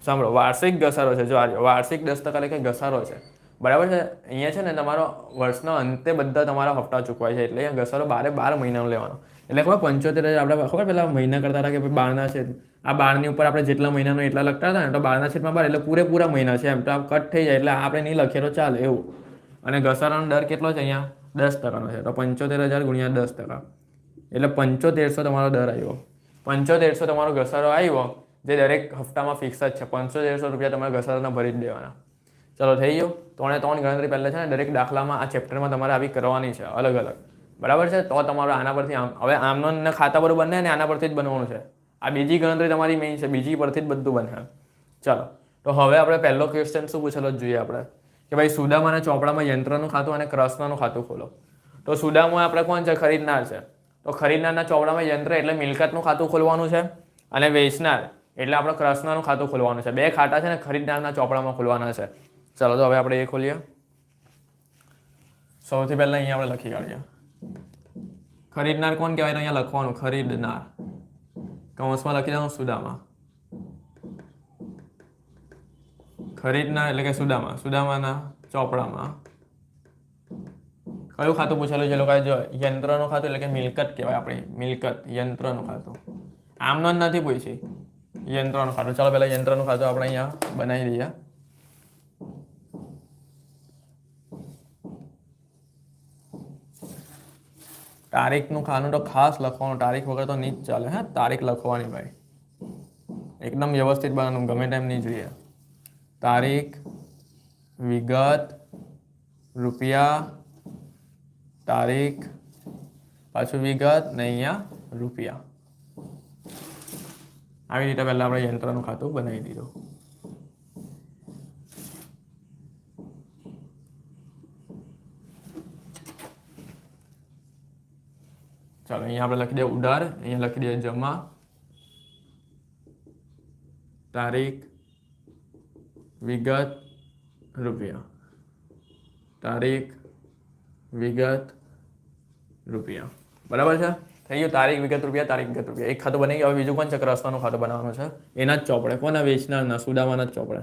સાંભળો, વાર્ષિક ઘસારો છે. જો આ વાર્ષિક 10% એટલે ઘસારો છે. બરાબર છે? અહીંયા છે ને તમારો વર્ષના અંતે બધા તમારા હપ્તા ચૂકવાય છે એટલે અહીંયા ઘસારો 12 મહિનાનો લેવાનો. એટલે ખબર 75,000 આપણે ખબર પેલા મહિના કરતા હતા કે 12 છેદ આ 12ની ઉપર આપણે જેટલા મહિનાનો એટલા લખતા હતા ને તો 12/12 એટલે પૂરેપૂરા મહિના છે એમ તો આ કટ થઈ જાય એટલે આપણે નહીં લખીએ તો ચાલે એવું. અને ઘસારાનો દર કેટલો છે અહીંયા? 10%નો છે. તો 75,000 ગુણ્યા 10% એટલે 75,000 તમારો દર આવ્યો. 75,000 તમારો ઘસારો આવ્યો જે દરેક હપ્તામાં ફિક્સ જ છે. 75,000 રૂપિયા તમારે ઘસારાના ભરી જ દેવાના. ચલો થઈ ગયો. 3 ગણતરી પહેલાં છે ને દરેક દાખલામાં આ ચેપ્ટરમાં તમારે આવી કરવાની છે અલગ અલગ. બરાબર છે? તો તમારો આના પરથી હવે આમનો ખાતા પર બને ને આના પરથી જ બનવાનું છે. આ બીજી ગણતરી તમારી મેઇન છે. બીજી પરથી જ બધું બને. ચાલો તો હવે આપણે પહેલો ક્વેશ્ચન શું પૂછેલો જોઈએ આપણે કે ભાઈ સુદામા અને ચોપડામાં યંત્રનું ખાતું અને કૃષ્ણનું ખાતું ખોલો. તો સુદામા આપણે કોણ છે? ખરીદનાર છે. તો ખરીદનારના ચોપડામાં યંત્ર એટલે મિલકતનું ખાતું ખોલવાનું છે અને વેચનાર એટલે આપણે કૃષ્ણનું ખાતું ખોલવાનું છે. 2 ખાતા છે ને ખરીદનારના ચોપડામાં ખોલવાના છે. ચાલો તો હવે આપણે એ ખોલીએ. સૌથી પહેલા અહીંયા આપણે લખી કાઢીએ ખરીદનાર કોણ કહેવાય? તો અહીંયા લખવાનું ખરીદનાર કૌંસમાં લખી દેવાનું સુદામા. ખરીદનાર એટલે કે સુદામા. સુદામાના ચોપડામાં કયું ખાતું પૂછેલું છે લોકોએ? જો યંત્રનું ખાતું એટલે કે મિલકત કહેવાય આપણી મિલકત. યંત્રનું ખાતું આમનો જ નથી પૂછી. યંત્રનું ખાતું. ચાલો પહેલા યંત્રનું ખાતું આપણે અહીંયા બનાવી દઈએ. તારીખનું ખાનું તો ખાસ લખવાનું. તારીખ વગર તો નહીં જ ચાલે. હા, તારીખ લખવાની ભાઈ એકદમ વ્યવસ્થિત બનાવવાનું. ગમે ટાઈમ નહીં જોઈએ. તારીખ, વિગત, રૂપિયા, તારીખ, પાછું વિગત ને અહીંયા રૂપિયા. આવી રીતે પહેલા આપણે યંત્રનું ખાતું બનાવી દીધું. ચાલો અહીંયા આપણે લખી દઈએ ઉધાર. અહીંયા લખી દઈએ જમા. તારીખ, વિગત, રૂપિયા. તારીખ, વિગત, રૂપિયા. બરાબર છે? થઈ ગયું. તારીખ વિગત રૂપિયા, તારીખ વિગત રૂપિયા. એક ખાતું બની ગયું. હવે બીજું કોણ છે? ક્રસનાનું ખાતું બનાવવાનું છે. એના જ ચોપડે. કોના? વેચનારના, સુદામાના જ ચોપડે.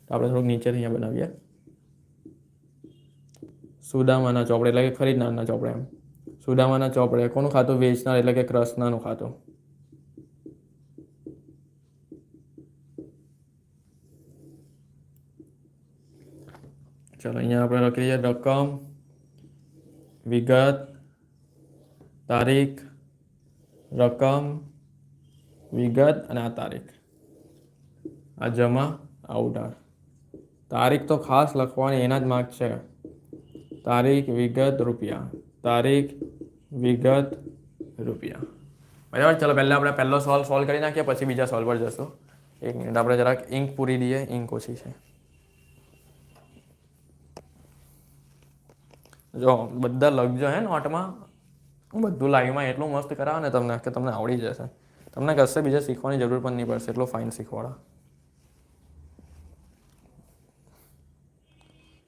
તો આપણે થોડુંક નીચેથી અહીંયા બનાવીએ. સુદામાના ચોપડે એટલે કે ખરીદનારના ચોપડે. એમ સુદામાના ચોપડે કોનું ખાતું? વેચનાર એટલે કે ક્રસનાનું ખાતું. ચલો અહીંયા આપણે લખી દઈએ રકમ, વિગત, તારીખ, રકમ, વિગત અને આ તારીખ. આ જમા, આ ઉધાર. તારીખ તો ખાસ લખવાની, એના જ માર્ક છે. તારીખ, વિગત, રૂપિયા. તારીખ, વિગત, રૂપિયા. બરાબર. ચલો પહેલાં આપણે પહેલો સોલ્વ કરી નાખીએ, પછી બીજા સોલ્વ પર જશું. એક મિનિટ આપણે જરાક ઇંક પૂરી દઈએ, ઇંક ઓછી છે. જો બધા લખજો હે નોટમાં. હું બધું લાઈવમાં એટલું મસ્ત કરાવે ને તમને કે તમને આવડી જશે. તમને કશે બીજે શીખવાની જરૂર પણ નહીં પડશે, એટલું ફાઇન શીખવાડો.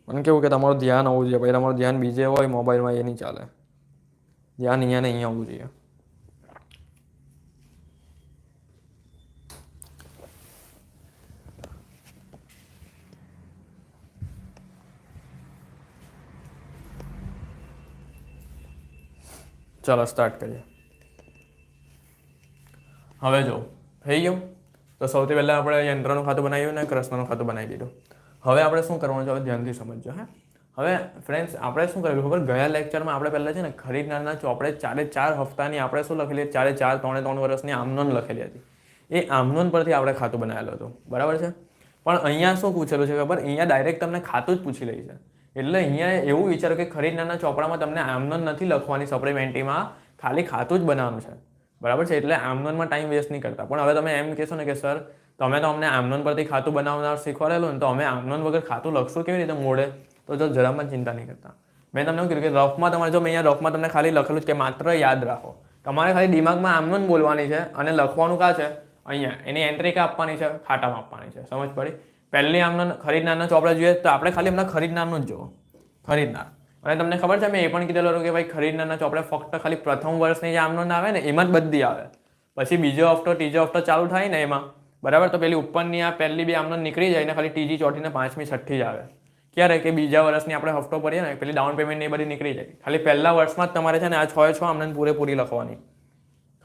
મને કેવું કે તમારું ધ્યાન હોવું જોઈએ. પછી તમારું ધ્યાન બીજે હોય મોબાઈલમાં, એ નહીં ચાલે. ધ્યાન અહીંયા ને અહીંયા હોવું જોઈએ. ચાલો સ્ટાર્ટ કરીએ. હવે જો થઈ ગયું. તો સૌથી પહેલાં આપણે યંત્રનું ખાતું બનાવ્યું ને કૃષ્ણનું ખાતું બનાવી દીધું. હવે આપણે શું કરવાનું છે? હવે ધ્યાનથી સમજજો. હે હવે ફ્રેન્ડ્સ આપણે શું કરેલું ખબર? ગયા લેક્ચરમાં આપણે પહેલાં છે ને ખરીદનારના ચોપડે 4 હપ્તાની આપણે શું લખેલી? 4 3 વર્ષની આમનોંધ લખેલી હતી. એ આમનોંધ પરથી આપણે ખાતું બનાવેલું હતું. બરાબર છે. પણ અહીંયા શું પૂછેલું છે ખબર? અહીંયા ડાયરેક્ટ તમને ખાતું જ પૂછી લે છે. એટલે અહીંયા એવું વિચારો કે ખરીદનારના ચોપડામાં તમને આમનોંધ નથી લખવાની, સપ્લિમેન્ટરીમાં ખાલી ખાતું જ બનાવવાનું છે. બરાબર છે. એટલે આમનોંધમાં ટાઈમ વેસ્ટ નહીં કરતા. પણ હવે તમે એમ કહેશો ને કે સર તમે તો અમને આમનોંધ પરથી ખાતું બનાવનાર શીખવાડેલું ને, તો અમે આમનોંધ વગર ખાતું લખશું કેવી રીતે મોડે? તો જો જરામાં ચિંતા નહીં કરતા. મેં તમને એવું કીધું કે રફમાં તમારે જો મેં અહીંયા રફમાં તમને ખાલી લખેલું છે કે માત્ર યાદ રાખો. તમારે ખાલી દિમાગમાં આમનોંધ બોલવાની છે અને લખવાનું કાં છે? અહીંયા. એની એન્ટ્રી ક્યાં આપવાની છે? ખાતામાં આપવાની છે. સમજ પડી? પહેલી આમનોંધ ખરીદનારના ચોપડા જોઈએ તો આપણે ખાલી હમણાં ખરીદનારનું જ જુઓ. ખરીદનાર. અને તમને ખબર છે મેં એ પણ કીધેલું હતું કે ભાઈ ખરીદનારના ચોપડે ફક્ત ખાલી પ્રથમ વર્ષની જે આમનોંધ આવે ને એમાં જ બધી આવે. પછી બીજો હપ્તો ત્રીજો હપ્તો ચાલુ થાય ને એમાં, બરાબર, તો પેલી ઉપરની આ પહેલી બે આમનોંધ નીકળી જાય ને ખાલી ત્રીજી ચોથી ને પાંચમી છઠ્ઠી જ આવે. ક્યારે? કે બીજા વર્ષની આપણે હપ્તો ભરીએ ને પેલી ડાઉન પેમેન્ટ એ બધી નીકળી જાય. ખાલી પહેલા વર્ષમાં જ તમારે છે ને આ 6 આમનોંધ પૂરેપૂરી લખવાની.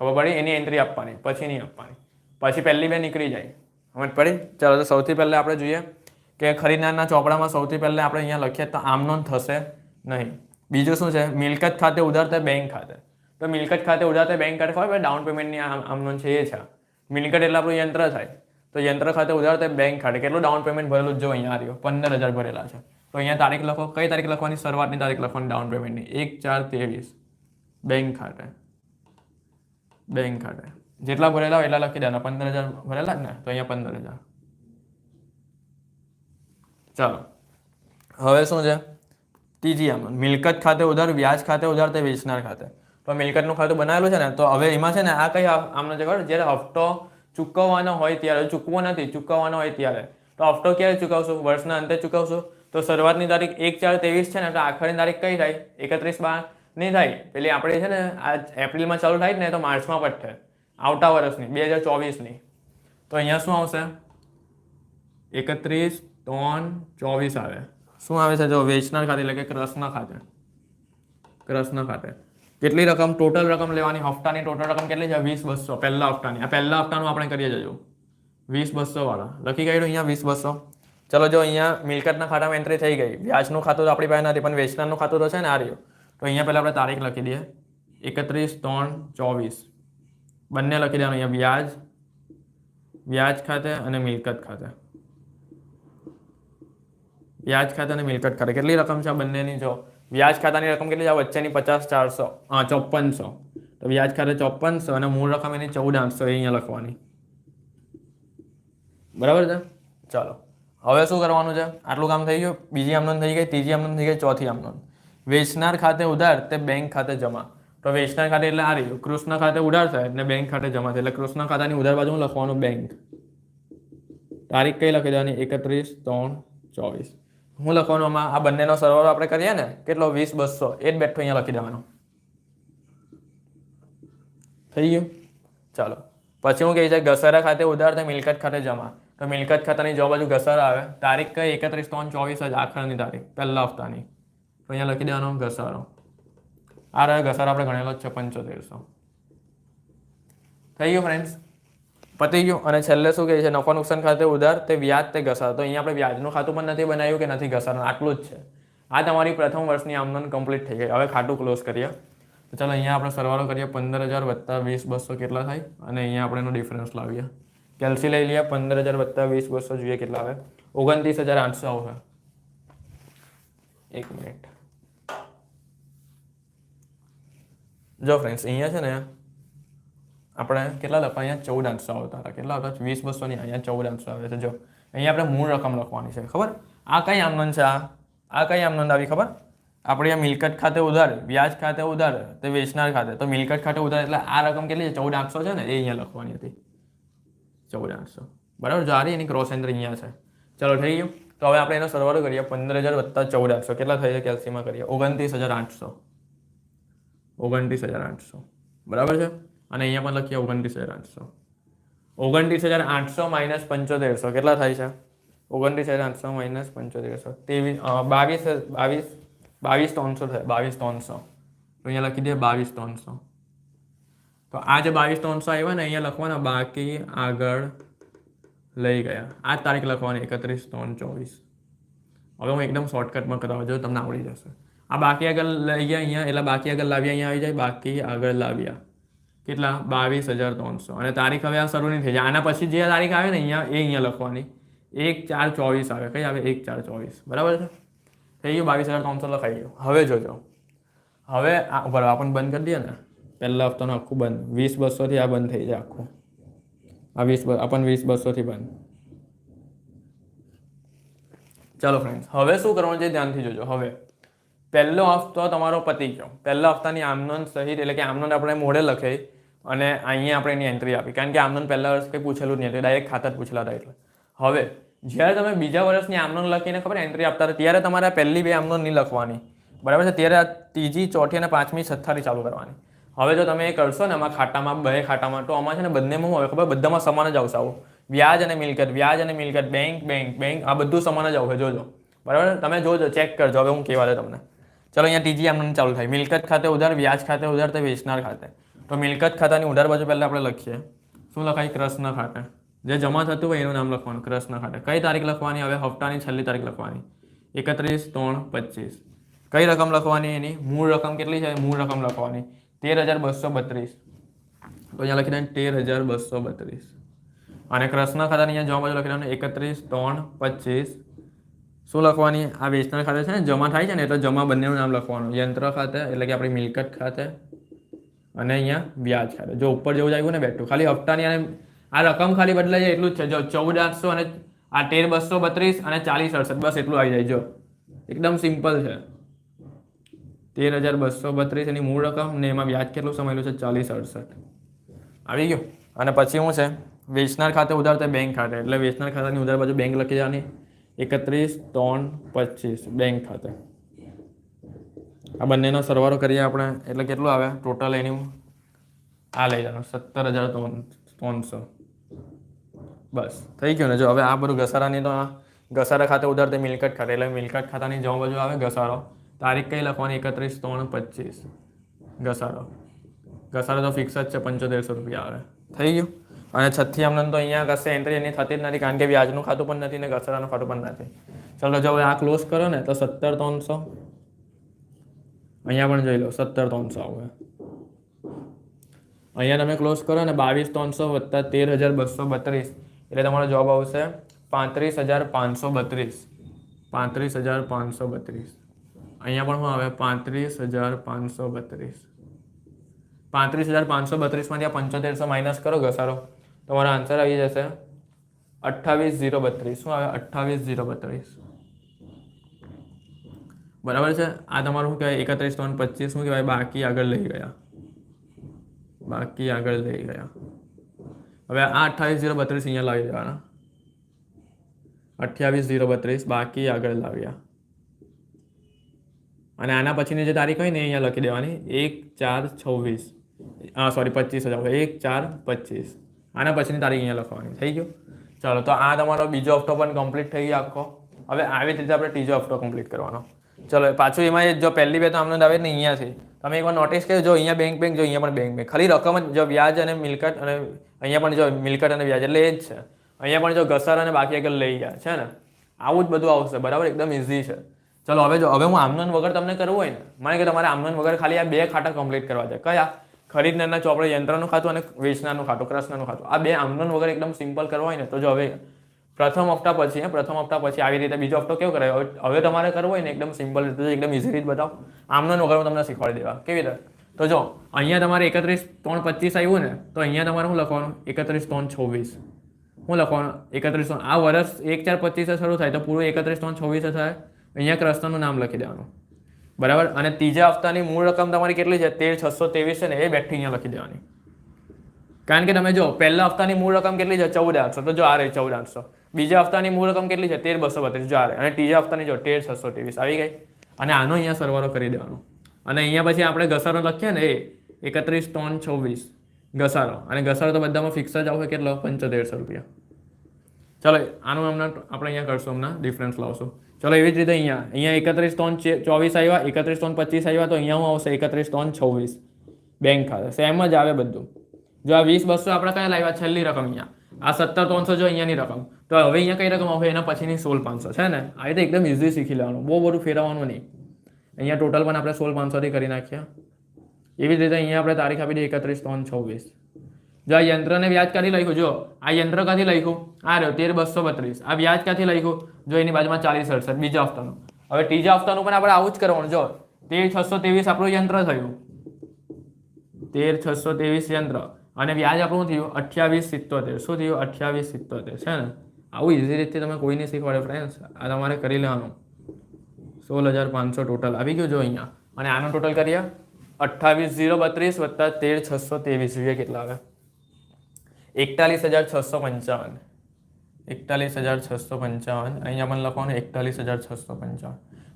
ખબર પડી? એની એન્ટ્રી આપવાની, પછી નહીં આપવાની. પછી પહેલી બે નીકળી જાય. સમજ પડી? ચાલો તો સૌથી પહેલાં આપણે જોઈએ કે ખરીદનારના ચોપડામાં સૌથી પહેલાં આપણે અહીંયા લખીએ તો આમનોંધ થશે નહીં. બીજું શું છે? મિલકત ખાતે ઉધાર તે બેંક ખાતે. તો મિલકત ખાતે ઉધાર તે બેંક ખાતે ખબર? ડાઉન પેમેન્ટની આમનોંધ છે એ છે. મિલકત એટલે આપણું યંત્ર થાય. તો યંત્ર ખાતે ઉધાર તે બેંક ખાતે. કેટલું ડાઉન પેમેન્ટ ભરેલું? જો અહીંયા આવ્યો 15,000 ભરેલા છે. તો અહીંયા તારીખ લખો. કઈ તારીખ લખવાની? શરૂઆતની તારીખ લખવાની ડાઉન પેમેન્ટની 1/4/23. બેંક ખાતે. બેંક ખાતે જેટલા ભરેલા હોય એટલા લખી દેવાના. 15,000 ભરેલા જ ને, તો અહીંયા 15,000. ચાલો હવે શું છે? ત્રીજી આમનોંધ મિલકત ખાતે ઉધાર, વ્યાજ ખાતે ઉધાર તે વેચનાર ખાતે. તો મિલકતનું ખાતું બનાવેલું છે ને, તો હવે એમાં છે ને આ કઈ આમનોંધ છે ખબર? જ્યારે હપ્તો ચૂકવવાનો હોય ત્યારે, ચૂકવો નથી, ચૂકવવાનો હોય ત્યારે. તો હપ્તો ક્યારે ચૂકવશું? વર્ષના અંતે ચૂકવશું. તો શરૂઆતની તારીખ 1/4/23 છે ને, તો આખરની તારીખ કઈ થાય? 31/12 નહીં થાય. પેલી આપણે છે ને આ એપ્રિલમાં ચાલુ થાય ને, તો માર્ચમાં પટશે. આવતા વર્ષની 2024ની. તો અહીંયા શું આવશે? 31/3/24 આવે. શું આવે છે? જો વેચનાર ખાતે એટલે કે કૃષ્ણ ખાતે. કૃષ્ણ ખાતે કેટલી રકમ? ટોટલ રકમ લેવાની. હપ્તાની ટોટલ રકમ કેટલી છે? 20,200 પહેલા હપ્તાની. આ પહેલા હપ્તાનું આપણે કરીએ જજો. 20,200 વાળા લખી કાઢ્યું અહીંયા 20,200. ચલો જો અહીંયા મિલકતના ખાતામાં એન્ટ્રી થઈ ગઈ. વ્યાજનું ખાતું તો આપણી પાસે નથી, પણ વેચનારનું ખાતું તો છે ને, આ રહ્યું. તો અહીંયા પહેલાં આપણે તારીખ લખી દઈએ 31/3/24. બંને લખી દેવાનું અહીંયા. વ્યાજ ખાતે અને મિલકત ખાતે. વ્યાજ ખાતે અને મિલકત ખાતે કેટલી રકમ છે આ બંનેની? જો વ્યાજ ખાતાની રકમ કેટલી છે? વચ્ચેની 50,400, 5400. તો વ્યાજ ખાતે 5400 અને મૂળ રકમ એની 14,800 અહીંયા લખવાની. બરાબર છે. ચાલો હવે શું કરવાનું છે? આટલું કામ થઈ ગયું. બીજી આમનોંધ થઈ ગઈ, ત્રીજી આમનોંધ થઈ ગઈ, ચોથી આમનોંધ. વેચનાર ખાતે ઉધાર તે બેંક ખાતે જમા. તો વેચનાર ખાતે એટલે આ રહ્યું. કૃષ્ણ ખાતે ઉધાર થાય એટલે બેંક ખાતે જમા થાય. એટલે કૃષ્ણ ખાતાની ઉધાર બાજુ લખવાનું બેંક. તારીખ કઈ લખી દેવાની? 31/3/24. હું લખવાનું આમાં? આ બંનેનો સરવાળો આપણે કરીએ ને, કેટલો? 20,200. એ જ બેઠો અહીંયા લખી દેવાનો. થઈ ગયું. ચાલો પછી હું કહે છે ઘસારા ખાતે ઉધાર તો મિલકત ખાતે જમા. તો મિલકત ખાતાની જો બાજુ ઘસારા આવે, તારીખ કઈ 31/3/24 જ આખરની તારીખ પહેલા હપ્તાની. તો અહીંયા લખી દેવાનો ઘસારો. આ રહ્યો ઘસારો આપણે ગણેલો જ છે 7500. થઈ ગયું ફ્રેન્ડ્સ, પતી ગયું. અને છેલ્લે શું કહે છે નફા નુકસાન ખાતે ઉધાર તે વ્યાજ તે ઘસારો. તો અહીંયા આપણે વ્યાજનું ખાતું પણ નથી બનાવ્યું કે નથી ઘસારો, આટલું જ છે. આ તમારી પ્રથમ વર્ષની આમદન કમ્પ્લીટ થઈ ગઈ. હવે ખાતું ક્લોઝ કરીએ. તો ચાલો અહીંયા આપણે સરવાળો કરીએ 15,000 વત્તા 20,200 કેટલા થાય, અને અહીંયા આપણે એનો ડિફરન્સ લાવીએ. કેલ્સી લઈ લઈએ 15,000 વત્તા 20,200 જોઈએ કેટલા આવે, 29,800 આવશે. 1 મિનિટ. જો ફ્રેન્ડ્સ અહીંયા છે ને આપણે કેટલા લખવા, અહીંયા 14,800 આવતા હતા. કેટલા આવતા 20,200 નહીં, અહીંયા 14,800 આવે છે. જો અહીંયા આપણે મૂળ રકમ લખવાની છે. ખબર આ કઈ આમનોંધ છે, આ કઈ આમનોંધ આવી ખબર? આપણે આ મિલકત ખાતે ઉધાર, વ્યાજ ખાતે ઉધાર, તે વેચનાર ખાતે. તો મિલકત ખાતે ઉધાર એટલે આ રકમ કેટલી છે 14,800 છે ને, એ અહીંયા લખવાની હતી 14,800. બરાબર, જો આ રહી એની ક્રોસ એન્ટર અહીંયા છે. ચલો થઈ ગયું. તો હવે આપણે એનો સરવાળો કરીએ 15,000 વત્તા 14,800 કેટલા થાય છે કેલ્સીમાં કરીએ 29,800. 29,800 બરાબર છે. અને અહીંયા પણ લખીએ 29,800. 29,800 માઇનસ 7500 કેટલા થાય છે? 29,800 માઇનસ 7500 22,300 થાય. 22,300 તો અહીંયા લખી દે 22,300. તો આ જે 22,300 આવ્યા ને અહીંયા લખવાના બાકી આગળ લઈ ગયા. આ તારીખ લખવાની 31/3/24. હવે હું એકદમ શોર્ટકટમાં કરાવું જો તમને આવડી જશે. આ બાકી આગળ લઈ ગયા અહીંયા, એટલે બાકી આગળ લાવ્યા અહીંયા આવી જાય. બાકી આગળ લાવ્યા કેટલા 22,300. અને તારીખ હવે આ શરૂ નહીં થઈ જાય. આના પછી જે તારીખ આવે ને અહીંયા એ અહીંયા લખવાની 1/4/24 આવે. કઈ આવે 1/4/24 બરાબર છે. થઈ ગયું 22,300 લખાઈ ગયું. હવે જોજો, હવે બરાબર આપણને બંધ કરી દઈએ ને પહેલા હપ્તાનું આખું બંધ 20,200 થી આ બંધ થઈ જાય આખું. આ 20,200 થી બંધ. ચાલો ફ્રેન્ડ્સ હવે શું કરવાનું છે ધ્યાનથી જોજો. હવે પહેલો હપ્તો તમારો પતી ગયો. પહેલા હપ્તાની આમનોંધ સહિત એટલે કે આમનોંધ આપણે મોઢે લખી અને અહીંયા આપણે એની એન્ટ્રી આપી, કારણ કે આમનોંધ પહેલા વર્ષ કંઈ પૂછેલું નહીં હતું, ડાયરેક્ટ ખાતા જ પૂછેલા હતા. એટલે હવે જ્યારે તમે બીજા વર્ષની આમનોંધ લખીને ખબર એન્ટ્રી આપતા હતા ત્યારે તમારે પહેલી બે આમનોંધ નહીં લખવાની બરાબર છે. ત્યારે ત્રીજી, ચોથી અને પાંચમી, છઠ્ઠાની ચાલુ કરવાની. હવે જો તમે એ કરશો ને આમાં ખાતામાં બે ખાતામાં, તો આમાં છે ને બંનેમાં હવે ખબર બધામાં સમાન જ આવશે. આવું વ્યાજ અને મિલકત, વ્યાજ અને મિલકત, બેંક બેંક બેંક, આ બધું સમાન જ આવશે. જોજો બરાબર, તમે જોજો, ચેક કરજો. હવે હું કહેવા દે તમને. ચલો અહીંયા ત્રીજી આમનોંધ ચાલુ થાય. મિલકત ખાતે ઉધાર, વ્યાજ ખાતે ઉધાર, તે વેચનાર ખાતે. તો મિલકત ખાતાની ઉધાર બાજુ પહેલાં આપણે લખીએ. શું લખાય? કૃષ્ણ ખાતે. જે જમા થતું હોય એનું નામ લખવાનું કૃષ્ણ ખાતે. કઈ તારીખ લખવાની? હવે હપ્તાની છેલ્લી તારીખ લખવાની 31/3/25. કઈ રકમ લખવાની? એની મૂળ રકમ કેટલી છે? મૂળ રકમ લખવાની 13,232. તો અહીંયા લખી દેવાનું 13,232. અને કૃષ્ણ ખાતાની અહીંયા જમા બાજુ લખી દેવાનું 31/3/25. શું લખવાની? આ વેચનાર ખાતે છે ને જમા થાય છે ને, એટલે જમા બંનેનું નામ લખવાનું. યંત્ર ખાતે એટલે કે આપણી મિલકત ખાતે, અને અહીંયા વ્યાજ ખાતે. જો ઉપર જેવું આવ્યું ને બેઠું, ખાલી હપ્તાની અને આ રકમ ખાલી બદલાઈ જાય એટલું જ છે. જો 14,800 અને આ 13,232 અને 40,68 બસ એટલું આવી જાય. જો એકદમ સિમ્પલ છે. 13,232 એની મૂળ રકમ ને એમાં વ્યાજ કેટલું સમાયેલું છે 40,68 આવી ગયું. અને પછી શું છે? વેચનાર ખાતે ઉધાર તે બેંક ખાતે, એટલે વેચનાર ખાતાની ઉધાર બાજુ બેંક લખી દેવાની 31/3/25 બેંક ખાતે. આ બંનેનો સરવાળો કરીએ આપણે એટલે કેટલું આવે ટોટલ એનું? આ લઈ જવાનું 17,300. બસ થઈ ગયું ને. જો હવે આ બધું ઘસારાની તો ઘસારા ખાતે ઉધાર તે મિલકત ખાતે, એટલે મિલકત ખાતાની જવા બાજુ આવે ઘસારો. તારીખ કઈ લખવાની? 31/3/25 ઘસારો. ઘસારો તો ફિક્સ જ છે 7,500 રૂપિયા આવે. થઈ ગયું. અને છઠ્ઠી આમનોંધ તો અહીંયા કશે એન્ટ્રી એની થતી જ નથી, કારણ કે વ્યાજનું ખાતું પણ નથી ને ઘસારાનું ખાતું પણ નથી. ચાલો જો હવે આ ક્લોઝ કરો ને તો 17,300. અહીંયા પણ જોઈ લો 17,300 આવે. અહીંયા તમે ક્લોઝ કરો ને 22,300 વત્તા 13,232 એટલે તમારો જવાબ આવશે 35,532. 35,532. અહીંયા પણ શું આવે 35,532. 35,532 માંથી આ 7,500 માઇનસ કરો ઘસારો, તમારો આન્સર આવી જશે 28,032. શું આવે 28,032 બરાબર છે. આ તમારું શું કહેવાય 31/3/25 શું કહેવાય? બાકી આગળ લઈ ગયા. બાકી આગળ લઈ ગયા. હવે આ 28,032 અહીંયા લાવી દેવાના. 28,032 બાકી આગળ લાવ્યા. અને આના પછીની જે તારીખ હોય ને અહીંયા લખી દેવાની 1/4/26. સોરી 25,000 1 4 25 આના પછીની તારીખ અહીંયા લખવાની થઈ ગયું. ચાલો તો આ તમારો બીજો હપ્તો પણ કમ્પ્લીટ થઈ ગયો આખો. હવે આવી રીતે આપણે ત્રીજો હપ્તો કમ્પ્લીટ કરવાનો. ચલો પાછું એમાં જો પહેલી બે તો આમનો આવે ને અહીંયાથી તમે એકવાર નોટિસ કર્યો જો અહીંયા બેંક જો અહીંયા પણ બેંક ખાલી રકમ જ જો વ્યાજ અને મિલકત અને અહીંયા પણ જો મિલકત અને વ્યાજ એટલે એ જ છે. અહીંયા પણ જો ઘસાર અને બાકી આગળ લઈ ગયા છે ને આવું જ બધું આવશે બરાબર એકદમ ઇઝી છે. ચલો હવે જો હવે હું આમનોન વગર તમને કરવું હોય ને માને કે તમારે આમનોન વગર ખાલી આ બે ખાતા કમ્પ્લીટ કરવા છે કયા ખરીદનારના ચોપડે યંત્રનું ખાતું અને વેચનારનું ખાતું ક્રસનારનું ખાતું આ બે આમનોન વગર એકદમ સિમ્પલ કરવા હોય ને તો જો હવે પ્રથમ હપ્તા પછી આવી રીતે બીજો હપ્તો કેવો કરાય હવે તમારે કરવો હોય ને એકદમ સિમ્પલ રીતે એકદમ ઇઝી રીત બતાવો આમનોન વગર હું તમને શીખવાડી દેવા કેવી રીતે તો જો અહીંયા તમારે 31/3/25 આવ્યું ને તો અહીંયા તમારે શું લખવાનું 31/3/26 શું લખવાનું 31 આ વર્ષ 1/4/25 શરૂ થાય તો પૂરું 31/3/26 થાય અહીંયા ક્રસનારનું નામ લખી દેવાનું બરાબર અને ત્રીજા હપ્તાની મૂળ રકમ તમારી કેટલી છે 13,623 છે ને એ બેઠી અહીંયા લખી દેવાની કારણ કે તમે જો પહેલા હપ્તાની મૂળ રકમ કેટલી છે 14,800 તો જો આ રહી 14,800 બીજા હપ્તાની મૂળ રકમ કેટલી છે 13,232 જો આ રહી અને ત્રીજા હપ્તાની જો 13,623 આવી ગઈ અને આનો અહીંયા સરવાળો કરી દેવાનો અને અહીંયા પછી આપણે ઘસારો લખીએ ને એ 31/3/26 ઘસારો અને ઘસારો તો બધામાં ફિક્સ જ આવશે કેટલો 7500 રૂપિયા. ચલો આનું હમણાં આપણે અહીંયા કરશું હમણાં ડિફરન્સ લાવશું. ચલો એવી જ રીતે અહીંયા 31/3/24 આવ્યા 31/3/25 આવ્યા તો અહીંયા હું આવશે 31/3/26 બેંક ખાતે સેમ જ આવે બધું. જો આ 20,200 આપણે કયા લાવ્યા છેલ્લી રકમ અહીંયા આ 17,300 જો અહીંયાની રકમ તો હવે અહીંયા કઈ રકમ આવશે એના પછીની 16,500 છે ને આ રીતે એકદમ ઇઝી શીખી લેવાનું બહુ બધું ફેરવવાનું નહીં. અહીંયા ટોટલ પણ આપણે 16,500 થી કરી નાખ્યા. એવી જ રીતે અહીંયા આપણે તારીખ આપી દઈએ 31/3/26 જો આ યંત્રને વ્યાજ ક્યાંથી લખ્યું જો આ યંત્ર ક્યાંથી લખ્યું આ રહ્યો 13,232 આ વ્યાજ ક્યાંથી લખ્યું જો એની બાજુમાં 40,68 બીજા હપ્તાનું. હવે ત્રીજા હપ્તાનું પણ આપણે આવું જ કરવાનું જો 13,623 આપણું યંત્ર થયું 13,623 યંત્ર અને વ્યાજ આપણું થયું 28,77 શું થયું 28,77 છે ને આવું ઇઝી રીતે તમે કોઈ નહીં શીખવાડે ફ્રેન્ડ્સ આ તમારે કરી લેવાનું 16,500 ટોટલ આવી ગયું જો અહીંયા અને આનું ટોટલ કરીએ 28,032 વત્તા 13,623 જોઈએ કેટલા આવે 41,655 41,655 અહીંયા પણ લખવાનું 41,655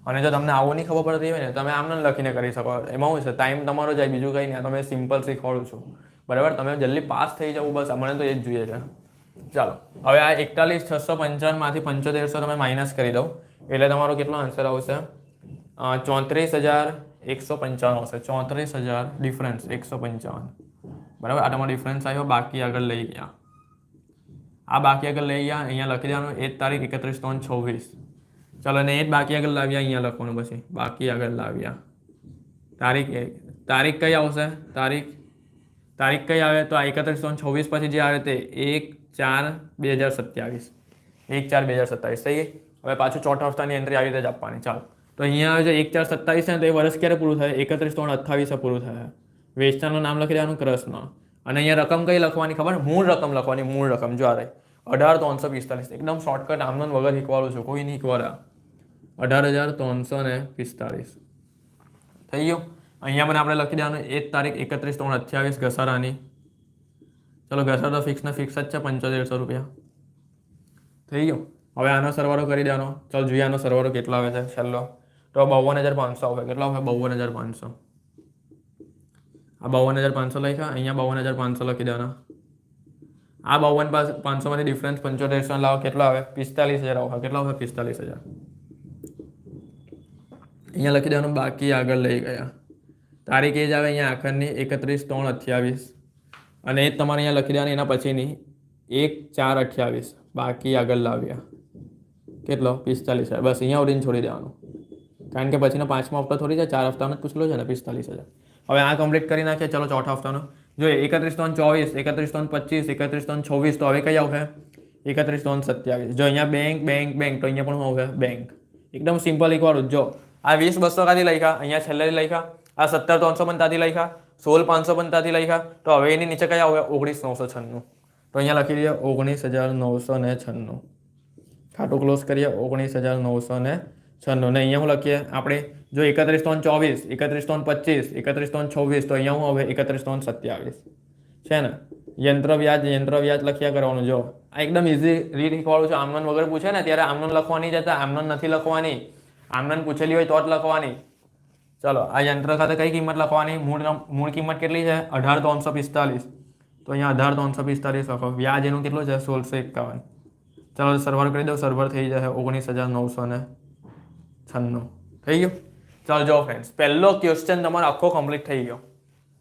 અને જો તમને આવું નહીં ખબર પડતી હોય ને તમે આમને લખીને કરી શકો એમાં શું છે ટાઈમ તમારો જાય બીજું કંઈ નહીં તમે સિમ્પલ શીખવાડું છું બરાબર તમે જલ્દી પાસ થઈ જવું બસ મને તો એ જ જોઈએ છે. ચાલો હવે આ 41,655 માંથી 7500 તમે માઇનસ કરી દો એટલે તમારો કેટલો આન્સર આવશે 34,155 આવશે 34,000 ડિફરન્સ 155 બરાબર આ તમારો ડિફરન્સ આવ્યો બાકી આગળ લઈ ગયા આ બાકી આગળ લઈ ગયા અહીંયા લખી દેવાનું એ જ તારીખ 31/3/26 ચાલો ને એ જ બાકી આગળ લાવ્યા અહીંયા લખવાનું પછી બાકી આગળ લાવ્યા તારીખ કઈ આવશે તારીખ કઈ આવે તો આ 31/3/26 પછી જે આવે તે 1/4/2027 1/4/2027 થઈ ગઈ. હવે પાછું ચોથા હપ્તાની એન્ટ્રી આવી રીતે જ આપવાની ચાલો તો અહીંયા આવે છે 1/4/27 છે તો એ વર્ષ ક્યારે પૂરું થાય 31/3/28 પૂરું થાય વેચનારનું નામ લખી દેવાનું ક્રસનો અને અહીંયા રકમ કઈ લખવાની ખબર મૂળ રકમ લખવાની મૂળ રકમ જો આ રહી 18,345 એકદમ શોર્ટકટ આમનો વગર શીખવાડું છું કોઈ નહીં શીખવાડા 18,345 થઈ ગયું. અહીંયા પણ આપણે લખી દેવાનું એ જ તારીખ 31/3/28 ઘસારાની ચલો ઘસારો તો ફિક્સ ને ફિક્સ જ છે 7500 રૂપિયા થઈ ગયું. હવે આનો સરવાળો કરી દેવાનો ચાલો જોઈએ આનો સરવાળો કેટલો આવે છે છેલ્લો તો 52,500 આવે કેટલો આવે 52,500 આ 52,500 લખ્યા અહીંયા 52,500 લખી દેવાના આ 52,500 માંથી ડિફરન્સ 7500 લાવો કેટલો આવે 45,000 આવે કેટલો આવે 45,000 અહીંયા લખી દેવાનું બાકી આગળ લઈ ગયા તારીખ એ જ આવે અહીંયા આખરની 31/3/28 અને એ જ તમારે અહીંયા લખી દેવાની એના પછીની 1/4/28 બાકી આગળ લાવ્યા કેટલો 45,000 બસ અહીંયા ઉડીને છોડી દેવાનું કારણ કે પછીનો પાંચમો હપ્તા થોડી છે 4 હપ્તાનો જ પૂછલો છે ને 45,000. હવે આ કમ્પ્લીટ કરી નાખીએ ચલો ચોથા હપ્તાનો જોઈએ 31/3/24 31/3/25 31/3/26 તો હવે કઈ આવશે 31/3/27 જો અહીંયા બેંક તો અહીંયા પણ શું આવશે બેંક એકદમ સિમ્પલ એકવાર જો આ 20,200 કાથી લખ્યા અહીંયા છેલ્લે લખ્યા આ 17,300 પણ ત્યાંથી લખ્યા 16,500 પણ ત્યાંથી લખ્યા તો હવે એની નીચે કયા આવે 19,996 તો અહીંયા લખી દઈએ 19,996 ખાતું ક્લોઝ કરીએ 19,996 ને અહીંયા હું લખીએ આપણે જો 31/3/24 31/3/25 31/3/26 તો અહીંયા હું હવે 31/3/27 છે ને યંત્ર વ્યાજ લખ્યા કરવાનું જો આ એકદમ ઇઝી રીત શીખવાડું છું આમનોન વગર પૂછે ને ત્યારે આમનોન લખવાની જતા આમનોન નથી લખવાની આમનોન પૂછેલી હોય તો જ લખવાની ચલો આ યંત્ર ખાતે કઈ કિંમત લખવાની? મૂળ કિંમત કેટલી છે? 18,345. તો અહીંયા 18,345 લખો. વ્યાજ એનું કેટલું છે? 1651. ચાલો સર્વર કરી દો. સર્વર થઈ જશે 19,996. થઈ ગયું? ચાલો જો ફ્રેન્ડ્સ, પહેલો ક્વેશ્ચન તમારો આખો કમ્પ્લીટ થઈ ગયો.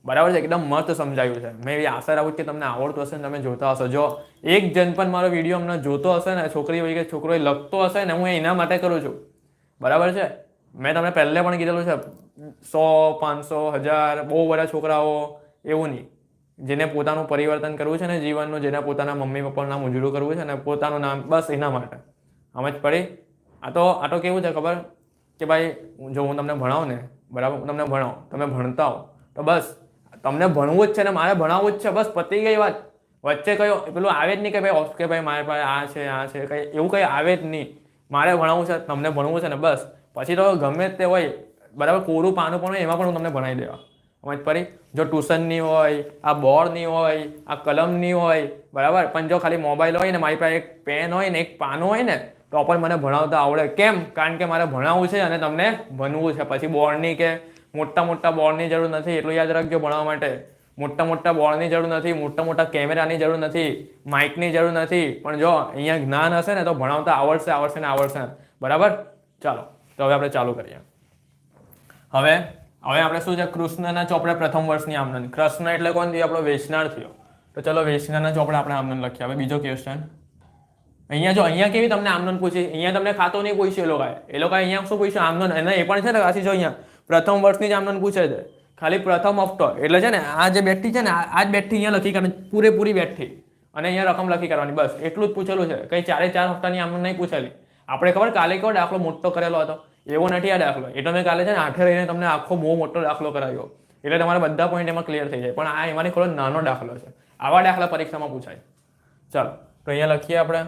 બરાબર છે, એકદમ મસ્ત સમજાયું છે. મેં એવી આશા રાખું કે તમને આવડતું હશે ને તમે જોતા હશો. જો એક જણ પણ મારો વિડીયો અમને જોતો હશે ને, છોકરી હોય કે છોકરો લખતો હશે ને, હું એના માટે કરું છું. બરાબર છે, મેં તમને પહેલે પણ કીધેલું છે 100, 500, 1000 બહુ બધા છોકરાઓ એવું નહીં, જેને પોતાનું પરિવર્તન કરવું છે ને જીવનનું, જેને પોતાના મમ્મી પપ્પાનું નામ ઉજળું કરવું છે ને પોતાનું નામ, બસ એના માટે. સમજ પડી? આ તો કેવું છે ખબર કે ભાઈ જો હું તમને ભણાવું ને, બરાબર, હું તમને ભણાવું, તમે ભણતા હો તો બસ તમને ભણવું જ છે ને મારે ભણાવવું જ છે, બસ પતી ગઈ વાત. વચ્ચે કયો પેલું આવે જ નહીં કે ભાઈ મારે પાસે આ છે કંઈ એવું કંઈ આવે જ નહીં. મારે ભણાવવું છે, તમને ભણવું છે ને બસ. પછી તો ગમે તે હોય, બરાબર, કોરું પાનું પણ હોય એમાં પણ હું તમને ભણાવી દેવા. સમજ પડી? જો ટ્યુશનની હોય, આ બોર્ડની હોય, આ કલમની હોય, બરાબર, પણ જો ખાલી મોબાઈલ હોય ને મારી પાસે એક પેન હોય ને એક પાનું હોય ને તો પણ મને ભણાવતા આવડે. કેમ? કારણ કે મારે ભણાવવું છે અને તમને ભણવું છે. પછી બોર્ડની કે મોટા બોર્ડની જરૂર નથી, એટલું યાદ રાખજો ભણવા માટે. મોટા બોર્ડની જરૂર નથી, મોટા કેમેરાની જરૂર નથી, માઇકની જરૂર નથી, પણ જો અહીંયા જ્ઞાન હશે ને તો ભણાવતા આવડશે. બરાબર? ચાલો તો હવે આપણે ચાલુ કરીએ. હવે આપણે શું છે, કૃષ્ણના ચોપડે પ્રથમ વર્ષની આમનન. કૃષ્ણ એટલે કોણ થયો? આપણો વેચનાર થયો. તો ચલો વેચનારના ચોપડે આપણે આમનન લખીએ. હવે બીજો ક્વેશ્ચન અહીંયા કેવી તમને આમનન પૂછી, અહીંયા તમને ખાતો નહીં પૂછ્યું એ લોકોએ અહીંયા શું પૂછ્યું? આમનન. અને એ પણ છે ને કાશી જો અહીંયા પ્રથમ વર્ષની જ આમનન પૂછે છે, ખાલી પ્રથમ હપ્તો. એટલે છે ને આ જે બેઠી છે ને આ જ બેઠી અહીંયા લખી કરવાની, પૂરેપૂરી બેઠી, અને અહીંયા રકમ લખી કરવાની, બસ એટલું જ પૂછેલું છે. કંઈ 4 હપ્તાની આમનન નહીં પૂછેલી. આપણે ખબર કાલે કયો દાખલો મોટો કરેલો હતો? એવો નથી આ દાખલો. એટલે મેં કાલે છે ને આઠે રહીને તમને આખો બહુ મોટો દાખલો કરાવ્યો, એટલે તમારા બધા પોઈન્ટ એમાં ક્લિયર થઈ જાય. પણ આ એમાંની થોડો નાનો દાખલો છે. આવા દાખલા પરીક્ષામાં પૂછાય. ચાલો તો અહીંયા લખીએ આપણે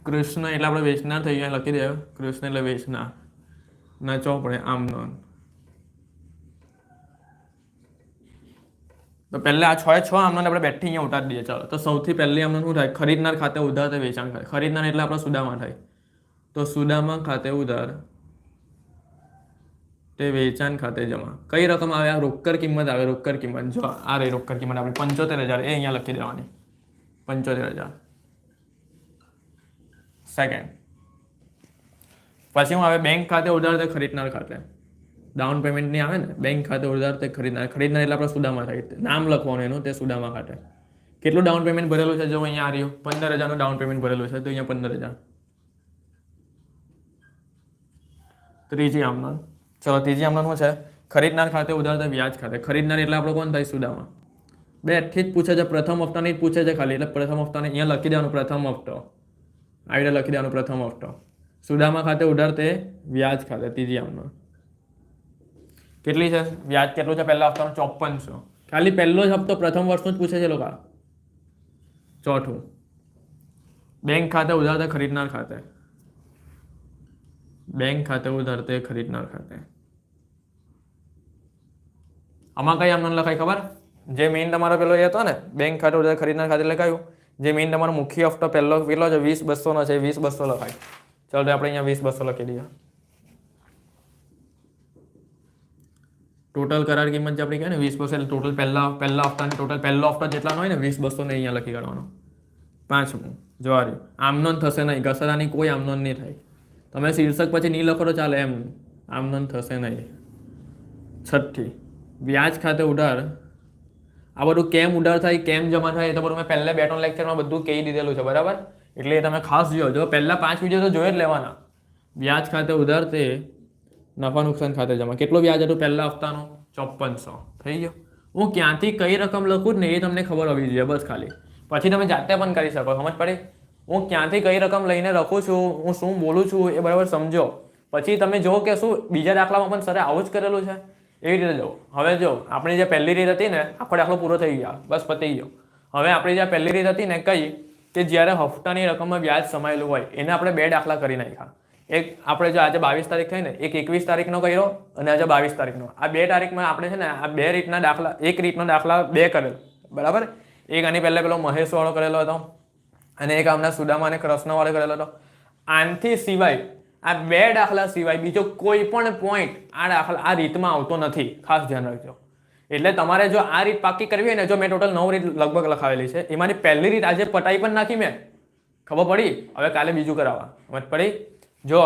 કૃષ્ણ એટલે આપણે વેચનાર થઈ ગયા, લખી દે કૃષ્ણ એટલે વેચનાર ના ચોપડે આમનન. તો પહેલા આ 6 આમનન આપણે બેઠી અહીંયા ઉતારી દઈએ. ચાલો તો સૌથી પહેલી આમનન શું થાય? ખરીદનાર ખાતે ઉધાર તે વેચાણ ખાતે. ખરીદનાર એટલે આપણો સુદામા થાય. તો સુદામા ખાતે ઉધાર તે વેચાણ ખાતે જમા. કઈ રકમ આવે? રોકડ કિંમત આવે. રોકડ કિંમત જો આ રહી રોકડ કિંમત આપણે 75,000, એ અહીંયા લખી દેવાની 75,000. સેકન્ડ પછી હું આવે બેંક ખાતે ઉધાર તે ખરીદનાર ખાતે. ડાઉન પેમેન્ટ નહીં આવે ને, બેંક ખાતે ઉધાર તે ખરીદનાર. ખરીદનાર એટલે આપણે સુદામા થાય. નામ લખવાનું એનું, તે સુદામા ખાતે. કેટલું ડાઉન પેમેન્ટ ભરેલું છે? જો અહીંયા આ રહ્યું 15,000નું ડાઉન પેમેન્ટ ભરેલું છે, તો અહીંયા 15,000. ત્રીજી આમનન. ચલો ત્રીજી આમનન શું છે? ખરીદનાર ખાતે ઉધાર તે વ્યાજ ખાતે. ખરીદનાર એટલે આપણો કોણ થાય? સુદામા. બેઠી જ પૂછે છે, પ્રથમ હપ્તાની જ પૂછે છે ખાલી, એટલે પ્રથમ હપ્તાને અહીંયા લખી દેવાનું પ્રથમ હપ્તો. આવી લખી દેવાનું પ્રથમ હપ્તો. સુદામા ખાતે ઉધાર તે વ્યાજ ખાતે. ત્રીજી આમનન કેટલી છે? વ્યાજ કેટલું છે પહેલા હપ્તાનું? 5400. ખાલી પહેલો જ હપ્તો પ્રથમ વર્ષનું જ પૂછે છે લોકો. ચોથું બેંક ખાતે ઉધાર તે ખરીદનાર ખાતે. બેંક ખાતે ઉધાર તે ખરીદનાર ખાતે. આમાં કઈ આમનન લખાય ખબર? જે મેઇન તમારો પેલો એ હતો ને બેંક ખાતે ઉધાર ખરીદનાર ખાતે લખાયું, જે મેઇન તમારો મુખ્ય હપ્તો પહેલો કેટલો છે? 20,200 છે. 20,200 લખાય. ચાલો તો આપણે અહીંયા 20,200 લખી દઈએ. ટોટલ કરાર કિંમત જે આપણી કહે ને 20,200, એટલે ટોટલ પહેલા હપ્તાની ટોટલ પહેલો હપ્તો જેટલા હોય ને 20,200 ને અહીંયા લખી કાઢવાનો. પાંચમું જવારી આમનોન થશે નહીં. ઘસારાની કોઈ આમનોન નહીં થાય. તમે શીર્ષક પછી નહીં લખો તો ચાલે, એમ આમનોન થશે નહીં. છઠ્ઠી વ્યાજ ખાતે ઉધાર. આ બધું કેમ ઉધાર થાય, કેમ જમા થાય, એ તો બધું મેં પહેલા 2-3 લેક્ચરમાં બધું કહી દીધેલું છે, બરાબર? એટલે એ તમે ખાસ જો પહેલા 5 વિડીયો તો જોઈ જ લેવાના. વ્યાજ ખાતે ઉધાર તે નફા નુકસાન ખાતે જમા. કેટલો વ્યાજ હતું પહેલા હપ્તાનો? 5400. થઈ ગયો. હું ક્યાંથી કઈ રકમ લખું ને એ તમને ખબર હોવી જોઈએ, બસ ખાલી. પછી તમે જાતે પણ કરી શકો. સમજ પડી? હું ક્યાંથી કઈ રકમ લઈને લખું છું, હું શું બોલું છું એ બરાબર સમજો. પછી તમે જો કે શું બીજા દાખલામાં પણ સરે આવું જ કરેલું છે, એવી રીતે જો. હવે જો આપણી જે પહેલી રીત હતી ને, આખો દાખલો પૂરો થઈ ગયા, બસ પતી ગયો. હવે આપણી જે પહેલી રીત હતી ને કઈ, કે જ્યારે હપ્તાની રકમમાં વ્યાજ સમાયેલું હોય એને આપણે 2 દાખલા કરી નાખ્યા. એક આપણે જો આજે 22 તારીખ થઈ ને, એક 21 તારીખનો કર્યો અને આજે 22 તારીખનો. આ 2 તારીખમાં આપણે છે ને આ 2 રીતના દાખલા, એક રીતનો દાખલા 2 કરેલ, બરાબર? એક આની પહેલા પેલો મહેશ વાળો કરેલો હતો અને એક આમના સુદામા અને કૃષ્ણ વાળો કરેલો હતો. આનથી સિવાય આ 2 દાખલા સિવાય બીજો કોઈ પણ પોઈન્ટ આ રીતમાં આવતો નથી, ખાસ ધ્યાન રાખજો. એટલે તમારે જો આ રીત પાકી કરવી હોય ને, જો મેં ટોટલ 9 રીત લગભગ લખાવેલી છે, એમાંની પહેલી રીત આજે પટાઈ પણ નાખી મેં, ખબર પડી. હવે કાલે બીજું કરાવવા, સમજ પડી. જો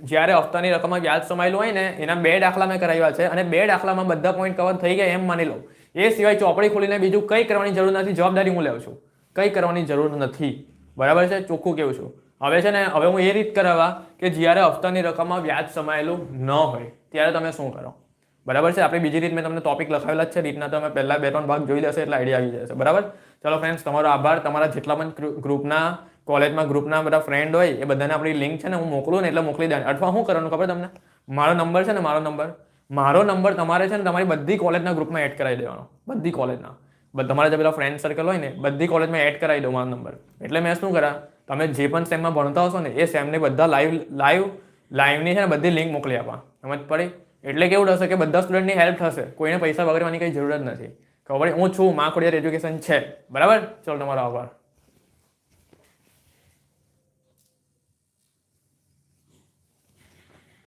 જ્યારે હપ્તાની રકમમાં વ્યાજ સમાયેલું હોય ને એના 2 દાખલા મેં કરાવ્યા છે અને 2 દાખલામાં બધા પોઈન્ટ કવર થઈ ગયા એમ માની લો. એ સિવાય ચોપડી ખોલીને બીજું કંઈ કરવાની જરૂર નથી, જવાબદારી હું લઉં છું, કંઈ કરવાની જરૂર નથી, બરાબર છે, ચોખ્ખું કેવું છું. હવે છે ને, હવે હું એ રીત કરાવવા કે જ્યારે હપ્તાની રકમમાં વ્યાજ સમાયેલું ન હોય ત્યારે તમે શું કરો, બરાબર છે. આપણી બીજી રીત મેં તમને ટોપિક લખાવેલા જ છે, રીતના તમે પહેલા 2-3 ભાગ જોઈ લેશે એટલે આઈડિયા આવી જશે, બરાબર. ચલો ફ્રેન્ડ્સ, તમારો આભાર. તમારા જેટલા પણ ગ્રુપના કોલેજમાં ગ્રુપના બધા ફ્રેન્ડ હોય એ બધાને આપણી લિંક છે ને હું મોકલું ને એટલે મોકલી દે. અથવા શું કરવાનું ખબર તમને, મારો નંબર છે ને, મારો નંબર તમારે છે ને તમારી બધી કોલેજના ગ્રુપમાં એડ કરાવી દેવાનો, બધી કોલેજના. તમારા જે પેલા ફ્રેન્ડ સર્કલ હોય ને બધી કોલેજમાં એડ કરાવી દો મારો નંબર. એટલે મેં શું કરા, તમે જે પણ સેમમાં ભણતા હશો ને એ સેમને બધા લાઈવની છે ને બધી લિંક મોકલી આપવા, સમજ પડી. એટલે કેવું થશે કે બધા સ્ટુડન્ટની હેલ્પ થશે, કોઈને પૈસા વગરવાની કંઈ જરૂર જ નથી, ખબર પડી. હું છું, માં ખોડિયાર એજ્યુકેશન છે, બરાબર. ચલો, તમારો આભાર.